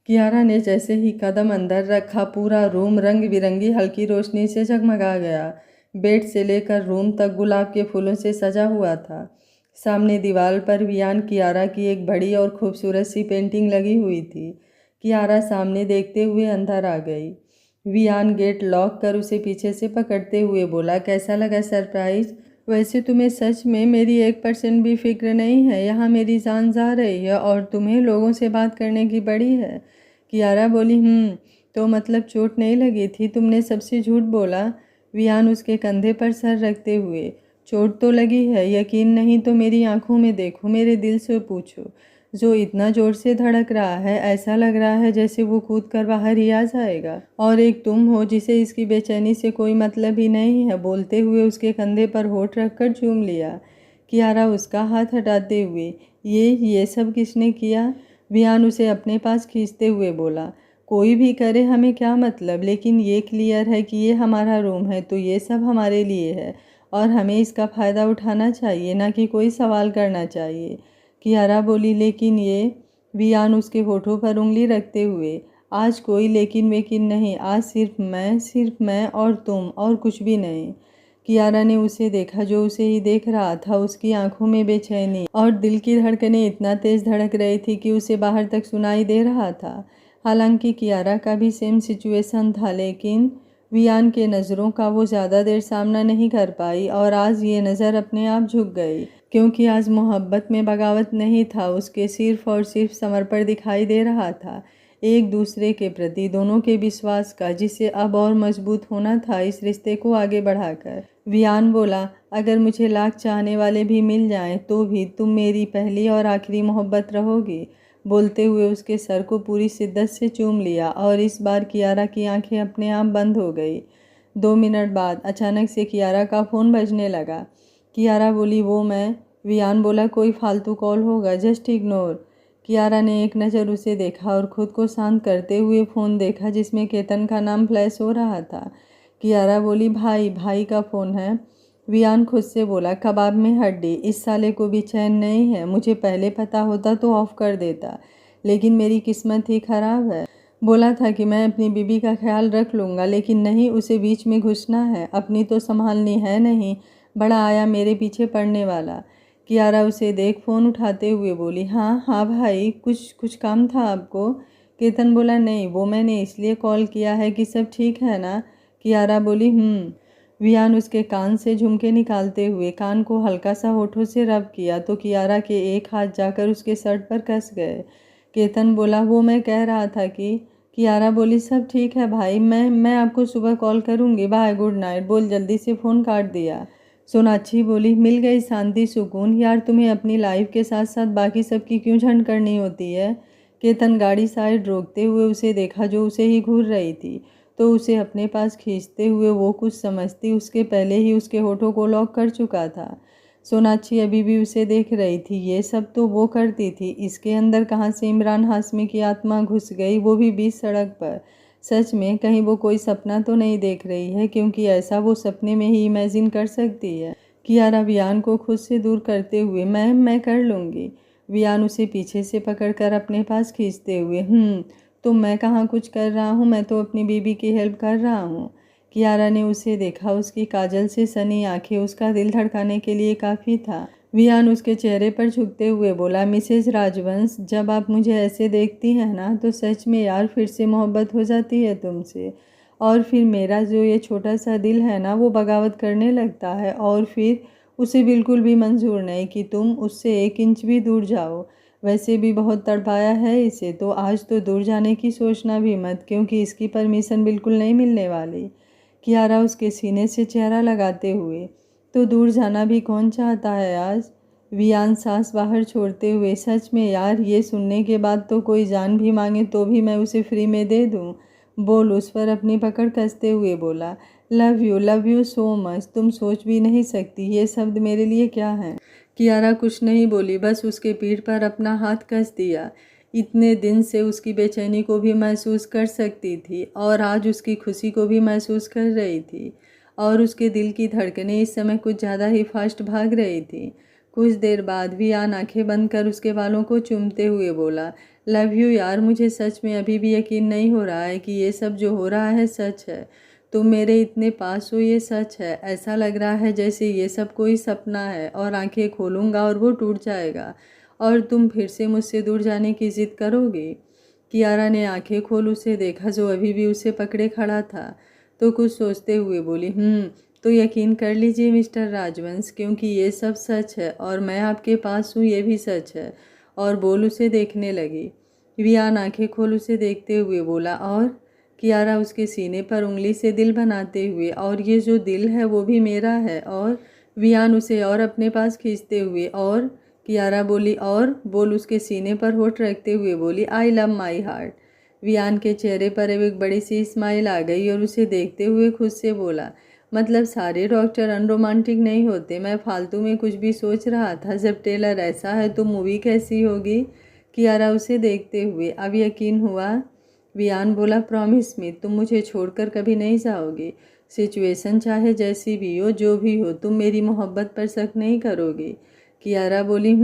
कियारा ने जैसे ही कदम अंदर रखा पूरा रूम रंग बिरंगी हल्की रोशनी से जगमगा गया। बेड से लेकर रूम तक गुलाब के फूलों से सजा हुआ था। सामने दीवार पर वियान कियारा की एक बड़ी और खूबसूरत सी पेंटिंग लगी हुई थी। कियारा सामने देखते हुए अंदर आ गई। वियान गेट लॉक कर उसे पीछे से पकड़ते हुए बोला, कैसा लगा सरप्राइज? वैसे तुम्हें सच में मेरी 1% भी फिक्र नहीं है, यहाँ मेरी जान जा रही है और तुम्हें लोगों से बात करने की बड़ी है। कियारा बोली, तो मतलब चोट नहीं लगी थी? तुमने सबसे झूठ बोला। वियान उसके कंधे पर सर रखते हुए, चोट तो लगी है, यकीन नहीं तो मेरी आंखों में देखो, मेरे दिल से पूछो, जो इतना ज़ोर से धड़क रहा है, ऐसा लग रहा है जैसे वो कूद कर बाहर ही आ जाएगा। और एक तुम हो जिसे इसकी बेचैनी से कोई मतलब ही नहीं है। बोलते हुए उसके कंधे पर होठ रखकर चूम लिया। कियारा उसका हाथ हटाते हुए, ये सब किसने किया? वियान उसे अपने पास खींचते हुए बोला, कोई भी करे, हमें क्या मतलब, लेकिन ये क्लियर है कि ये हमारा रूम है तो ये सब हमारे लिए है और हमें इसका फ़ायदा उठाना चाहिए, ना कि कोई सवाल करना चाहिए। कियारा बोली, लेकिन ये? वियान उसके होठों पर उंगली रखते हुए, आज कोई लेकिन वेकिन नहीं, आज सिर्फ मैं और तुम, और कुछ भी नहीं। कियारा ने उसे देखा जो उसे ही देख रहा था। उसकी आंखों में बेचैनी और दिल की धड़कनें इतना तेज धड़क रही थी कि उसे बाहर तक सुनाई दे रहा था। हालांकि कियारा का भी सेम सिचुएशन था, लेकिन वियान के नज़रों का वो ज़्यादा देर सामना नहीं कर पाई और आज ये नज़र अपने आप झुक गई। क्योंकि आज मोहब्बत में बगावत नहीं था, उसके सिर्फ और सिर्फ समर्पण दिखाई दे रहा था, एक दूसरे के प्रति दोनों के विश्वास का, जिसे अब और मजबूत होना था इस रिश्ते को आगे बढ़ाकर। वियान बोला, अगर मुझे लाख चाहने वाले भी मिल जाएं तो भी तुम मेरी पहली और आखिरी मोहब्बत रहोगी। बोलते हुए उसके सर को पूरी शिद्दत से चूम लिया और इस बार कियारा की आंखें अपने आप बंद हो गई। 2 मिनट बाद अचानक से कियारा का फ़ोन बजने लगा। कियारा बोली, वो मैं। वियान बोला, कोई फालतू कॉल होगा, जस्ट इग्नोर। कियारा ने एक नज़र उसे देखा और ख़ुद को शांत करते हुए फ़ोन देखा जिसमें केतन का नाम फ्लैश हो रहा था। कियारा बोली, भाई का फ़ोन है। वियान खुद से बोला, कबाब में हड्डी, इस साले को भी चैन नहीं है। मुझे पहले पता होता तो ऑफ कर देता, लेकिन मेरी किस्मत ही ख़राब है। बोला था कि मैं अपनी बीबी का ख्याल रख लूँगा, लेकिन नहीं, उसे बीच में घुसना है, अपनी तो संभालनी है नहीं, बड़ा आया मेरे पीछे पड़ने वाला। कियारा उसे देख फ़ोन उठाते हुए बोली, हाँ भाई, कुछ काम था आपको? केतन बोला, नहीं, वो मैंने इसलिए कॉल किया है कि सब ठीक है ना। कियारा बोली, वियान उसके कान से झुमके निकालते हुए कान को हल्का सा होठों से रब किया तो कियारा के एक हाथ जाकर उसके शर्ट पर कस गए। केतन बोला, वो मैं कह रहा था कि। कियारा बोली, सब ठीक है भाई, मैं आपको सुबह कॉल करूँगी, बाय, गुड नाइट। बोल जल्दी से फ़ोन काट दिया। सोनाक्षी बोली, मिल गई शांति सुकून। यार, तुम्हें अपनी लाइफ के साथ साथ बाकी सब की क्यों झंड करनी होती है। केतन गाड़ी साइड रोकते हुए उसे देखा जो उसे ही घूर रही थी, तो उसे अपने पास खींचते हुए वो कुछ समझती उसके पहले ही उसके होठों को लॉक कर चुका था। सोनाक्षी अभी भी उसे देख रही थी। ये सब तो वो करती थी, इसके अंदर कहाँ से इमरान हाशमी की आत्मा घुस गई, वो भी बीच सड़क पर। सच में कहीं वो कोई सपना तो नहीं देख रही है, क्योंकि ऐसा वो सपने में ही इमेजिन कर सकती है। कियारा वियान को खुद से दूर करते हुए, मैं कर लूँगी। वियान उसे पीछे से पकड़कर अपने पास खींचते हुए, तो मैं कहाँ कुछ कर रहा हूँ, मैं तो अपनी बीबी की हेल्प कर रहा हूँ। कियारा ने उसे देखा, उसकी काजल से सनी आंखें उसका दिल धड़काने के लिए काफ़ी था। वियान उसके चेहरे पर झुकते हुए बोला, मिसेज राजवंश, जब आप मुझे ऐसे देखती हैं ना तो सच में यार फिर से मोहब्बत हो जाती है तुमसे, और फिर मेरा जो ये छोटा सा दिल है ना वो बगावत करने लगता है, और फिर उसे बिल्कुल भी मंजूर नहीं कि तुम उससे 1 इंच भी दूर जाओ। वैसे भी बहुत तड़पाया है इसे, तो आज तो दूर जाने की सोचना भी मत, क्योंकि इसकी परमिशन बिल्कुल नहीं मिलने वाली। कियारा उसके सीने से चेहरा लगाते हुए, तो दूर जाना भी कौन चाहता है आज। वियान सांस बाहर छोड़ते हुए, सच में यार, ये सुनने के बाद तो कोई जान भी मांगे तो भी मैं उसे फ्री में दे दूं। बोल उस पर अपनी पकड़ कसते हुए बोला, लव यू सो मच। तुम सोच भी नहीं सकती ये शब्द मेरे लिए क्या है। कियारा कुछ नहीं बोली, बस उसके पीठ पर अपना हाथ कस दिया। इतने दिन से उसकी बेचैनी को भी महसूस कर सकती थी और आज उसकी खुशी को भी महसूस कर रही थी, और उसके दिल की धड़कनें इस समय कुछ ज़्यादा ही फास्ट भाग रही थी। कुछ देर बाद वियान आंखें बंद कर उसके बालों को चूमते हुए बोला, लव यू यार, मुझे सच में अभी भी यकीन नहीं हो रहा है कि ये सब जो हो रहा है सच है। तुम मेरे इतने पास हो, ये सच है। ऐसा लग रहा है जैसे ये सब कोई सपना है, और आंखें खोलूँगा और वो टूट जाएगा और तुम फिर से मुझसे दूर जाने की ज़िद करोगे। कियारा ने आंखें खोल उसे देखा जो अभी भी उसे पकड़े खड़ा था, तो कुछ सोचते हुए बोली, तो यकीन कर लीजिए मिस्टर राजवंश, क्योंकि ये सब सच है और मैं आपके पास हूँ, ये भी सच है। और बोल उसे देखने लगी। वियान आंखें खोल उसे देखते हुए बोला, और कियारा उसके सीने पर उंगली से दिल बनाते हुए, और ये जो दिल है वो भी मेरा है। और वियान उसे और अपने पास खींचते हुए, और कियारा बोली, और बोल उसके सीने पर होठ रखते हुए बोली, I love my heart. Viaan के चेहरे पर एक बड़ी सी स्माइल आ गई और उसे देखते हुए खुद से बोला, मतलब सारे डॉक्टर अनरोमांटिक नहीं होते। मैं फालतू में कुछ भी सोच रहा था, जब टेलर ऐसा है तो मूवी कैसी होगी। कियारा उसे देखते हुए, अब यकीन हुआ। वियान बोला, प्रॉमिस मी, तुम मुझे छोड़कर कभी नहीं जाओगी। सिचुएशन चाहे जैसी भी हो, जो भी हो, तुम मेरी मोहब्बत पर शक नहीं करोगी। कियारा बोली,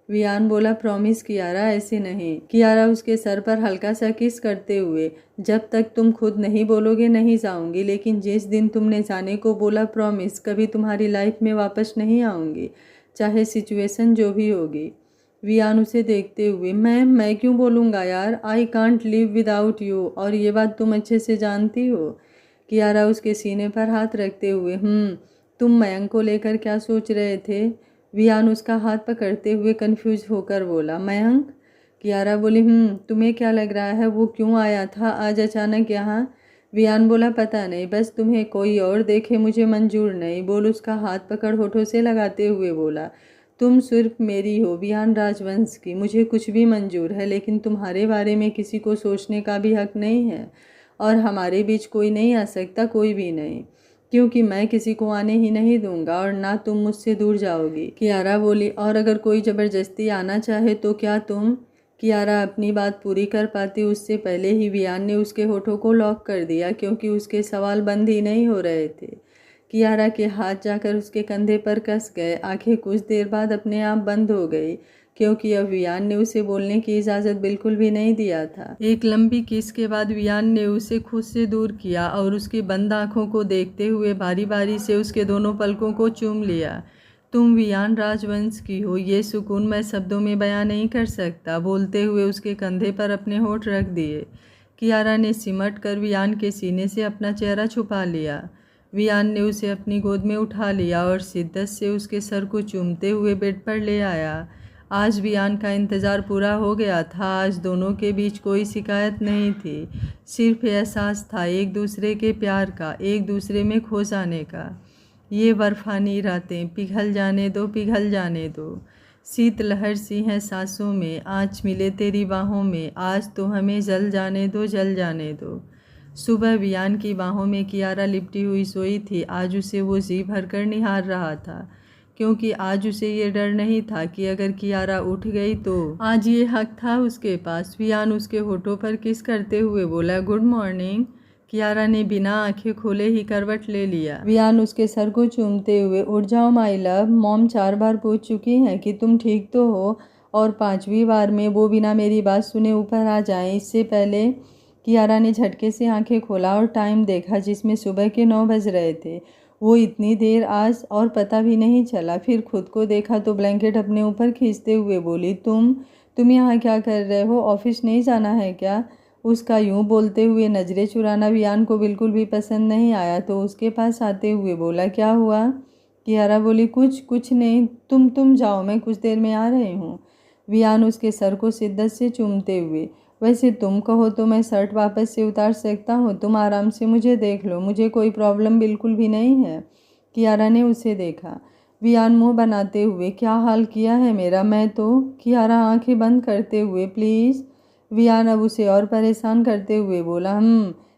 वियान बोला, प्रॉमिस कियारा, ऐसे नहीं। कियारा उसके सर पर हल्का सा किस करते हुए, जब तक तुम खुद नहीं बोलोगे नहीं जाऊंगी, लेकिन जिस दिन तुमने जाने को बोला, प्रॉमिस, कभी तुम्हारी लाइफ में वापस नहीं आऊंगी, चाहे सिचुएशन जो भी होगी। वियान उसे देखते हुए, मैं क्यों बोलूँगा यार, I can't live without you, और ये बात तुम अच्छे से जानती हो। कियारा उसके सीने पर हाथ रखते हुए, तुम मयंक को लेकर क्या सोच रहे थे। वियान उसका हाथ पकड़ते हुए कंफ्यूज होकर बोला, मयंक? कियारा बोली, तुम्हें क्या लग रहा है वो क्यों आया था आज अचानक यहाँ? वियान बोला, पता नहीं, बस तुम्हें कोई और देखे मुझे मंजूर नहीं। बोल उसका हाथ पकड़ होठों से लगाते हुए बोला, तुम सिर्फ मेरी हो, वियान राजवंश की। मुझे कुछ भी मंजूर है, लेकिन तुम्हारे बारे में किसी को सोचने का भी हक नहीं है। और हमारे बीच कोई नहीं आ सकता, कोई भी नहीं, क्योंकि मैं किसी को आने ही नहीं दूंगा और ना तुम मुझसे दूर जाओगी। कियारा बोली, और अगर कोई ज़बरदस्ती आना चाहे तो क्या तुम? कियारा अपनी बात पूरी कर पाती उससे पहले ही वियान ने उसके होठों को लॉक कर दिया, क्योंकि उसके सवाल बंद ही नहीं हो रहे थे। कियारा के हाथ जाकर उसके कंधे पर कस गए। आंखें कुछ देर बाद अपने आप बंद हो गई, क्योंकि अब वियान ने उसे बोलने की इजाज़त बिल्कुल भी नहीं दिया था। एक लंबी किस के बाद वियान ने उसे खुद से दूर किया और उसकी बंद आंखों को देखते हुए बारी बारी से उसके दोनों पलकों को चूम लिया। तुम वियान राजवंश की हो, ये सुकून मैं शब्दों में बयां नहीं कर सकता। बोलते हुए उसके कंधे पर अपने होठ रख दिए। कियारा ने सिमट कर वियान के सीने से अपना चेहरा छुपा लिया। वियान ने उसे अपनी गोद में उठा लिया और शिद्दत से उसके सर को चूमते हुए बेड पर ले आया। आज वियान का इंतज़ार पूरा हो गया था। आज दोनों के बीच कोई शिकायत नहीं थी, सिर्फ एहसास था एक दूसरे के प्यार का, एक दूसरे में खो जाने का। ये बर्फानी रातें पिघल जाने दो, पिघल जाने दो। शीतलहर सी हैं सांसों में, आँच मिले तेरी बाहों में। आज तो हमें जल जाने दो, जल जाने दो। सुबह वियान की बाहों में कियारा लिपटी हुई सोई थी। आज उसे वो जी भरकर निहार रहा था, क्योंकि आज उसे ये डर नहीं था कि अगर कियारा उठ गई तो। आज ये हक था उसके पास। वियान उसके होठों पर किस करते हुए बोला, गुड मॉर्निंग। कियारा ने बिना आंखें खोले ही करवट ले लिया। वियान उसके सर को चूमते हुए, उठ जाओ माई लव, मॉम 4 बार पूछ चुकी हैं कि तुम ठीक तो हो, और 5वीं बार में वो बिना मेरी बात सुने ऊपर आ जाएं। इससे पहले कियारा ने झटके से आंखें खोला और टाइम देखा, जिसमें सुबह के 9 बज रहे थे। वो इतनी देर आज और पता भी नहीं चला। फिर खुद को देखा तो ब्लैंकेट अपने ऊपर खींचते हुए बोली, तुम यहाँ क्या कर रहे हो? ऑफिस नहीं जाना है क्या? उसका यूं बोलते हुए नज़रें चुराना वियान को बिल्कुल भी पसंद नहीं आया, तो उसके पास आते हुए बोला, क्या हुआ? कियारा बोली, कुछ नहीं, तुम जाओ, मैं कुछ देर में आ रही हूँ। वियान उसके सर को शिद्दत से चूमते हुए, वैसे तुम कहो तो मैं शर्ट वापस से उतार सकता हूँ, तुम आराम से मुझे देख लो, मुझे कोई प्रॉब्लम बिल्कुल भी नहीं है। कियारा ने उसे देखा। वियान मुँह बनाते हुए, क्या हाल किया है मेरा? मैं तो। कियारा आंखें बंद करते हुए, प्लीज़। वियान अब उसे और परेशान करते हुए बोला,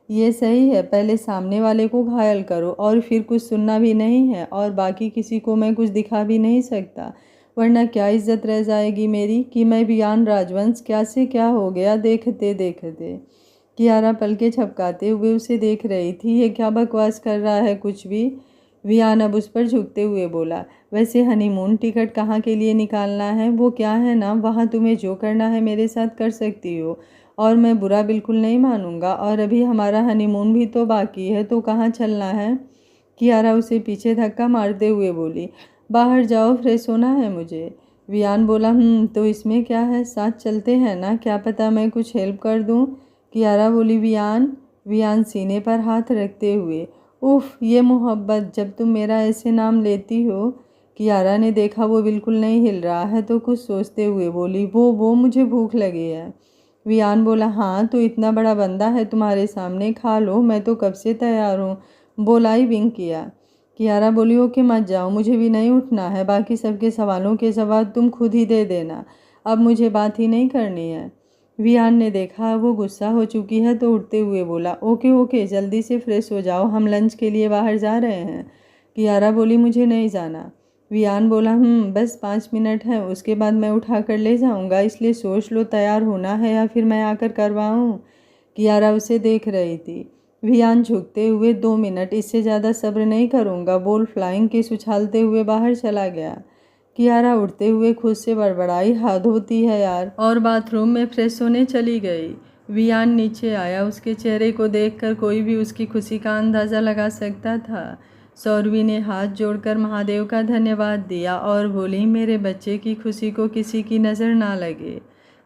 ये सही है, पहले सामने वाले को घायल करो और फिर कुछ सुनना भी नहीं है, और बाकी किसी को मैं कुछ दिखा भी नहीं सकता, वरना क्या इज्जत रह जाएगी मेरी कि मैं वियान राजवंश क्या से क्या हो गया देखते देखते। कियारा पलके झपकाते हुए उसे देख रही थी। ये क्या बकवास कर रहा है कुछ भी। वियान अब उस पर झुकते हुए बोला, वैसे हनीमून टिकट कहाँ के लिए निकालना है? वो क्या है ना, वहाँ तुम्हें जो करना है मेरे साथ कर सकती हो, और मैं बुरा बिल्कुल नहीं मानूंगा। और अभी हमारा हनीमून भी तो बाकी है, तो कहाँ चलना है? कियारा उसे पीछे धक्का मारते हुए बोली, बाहर जाओ, फ्रेश होना है मुझे। वियान बोला, तो इसमें क्या है, साथ चलते हैं ना, क्या पता मैं कुछ हेल्प कर दूँ। कियारा बोली, वियान सीने पर हाथ रखते हुए, उफ, ये मोहब्बत, जब तुम मेरा ऐसे नाम लेती हो। कियारा ने देखा वो बिल्कुल नहीं हिल रहा है, तो कुछ सोचते हुए बोली, वो मुझे भूख लगी है। वियान बोला, हाँ तो इतना बड़ा बंदा है तुम्हारे सामने, खा लो, मैं तो कब से तैयार हूँ। बोला ही विंक किया। कियारा बोली, ओके मत जाओ, मुझे भी नहीं उठना है, बाकी सबके सवालों के जवाब तुम खुद ही दे देना, अब मुझे बात ही नहीं करनी है। वियान ने देखा वो गुस्सा हो चुकी है, तो उठते हुए बोला, ओके जल्दी से फ्रेश हो जाओ, हम लंच के लिए बाहर जा रहे हैं। कियारा बोली, मुझे नहीं जाना। वियान बोला, बस 5 मिनट है, उसके बाद मैं उठा कर ले जाऊंगा, इसलिए सोच लो तैयार होना है या फिर मैं आकर करवाऊँ। कियारा उसे देख रही थी। वियान झुकते हुए, 2 मिनट, इससे ज़्यादा सब्र नहीं करूँगा, बोल फ्लाइंग किस उछालते हुए बाहर चला गया। कियारा उठते हुए खुद से बड़बड़ाई, हद होती है यार, और बाथरूम में फ्रेश होने चली गई। वियान नीचे आया। उसके चेहरे को देखकर कोई भी उसकी खुशी का अंदाज़ा लगा सकता था। सौरवी ने हाथ जोड़कर महादेव का धन्यवाद दिया और बोली, मेरे बच्चे की खुशी को किसी की नज़र ना लगे।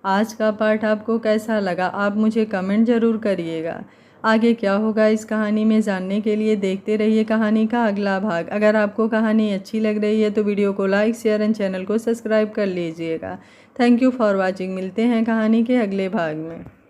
आज का पाठ आपको कैसा लगा, आप मुझे कमेंट ज़रूर करिएगा। आगे क्या होगा इस कहानी में जानने के लिए देखते रहिए कहानी का अगला भाग। अगर आपको कहानी अच्छी लग रही है तो वीडियो को लाइक, शेयर एंड चैनल को सब्सक्राइब कर लीजिएगा। Thank you for watching. मिलते हैं कहानी के अगले भाग में।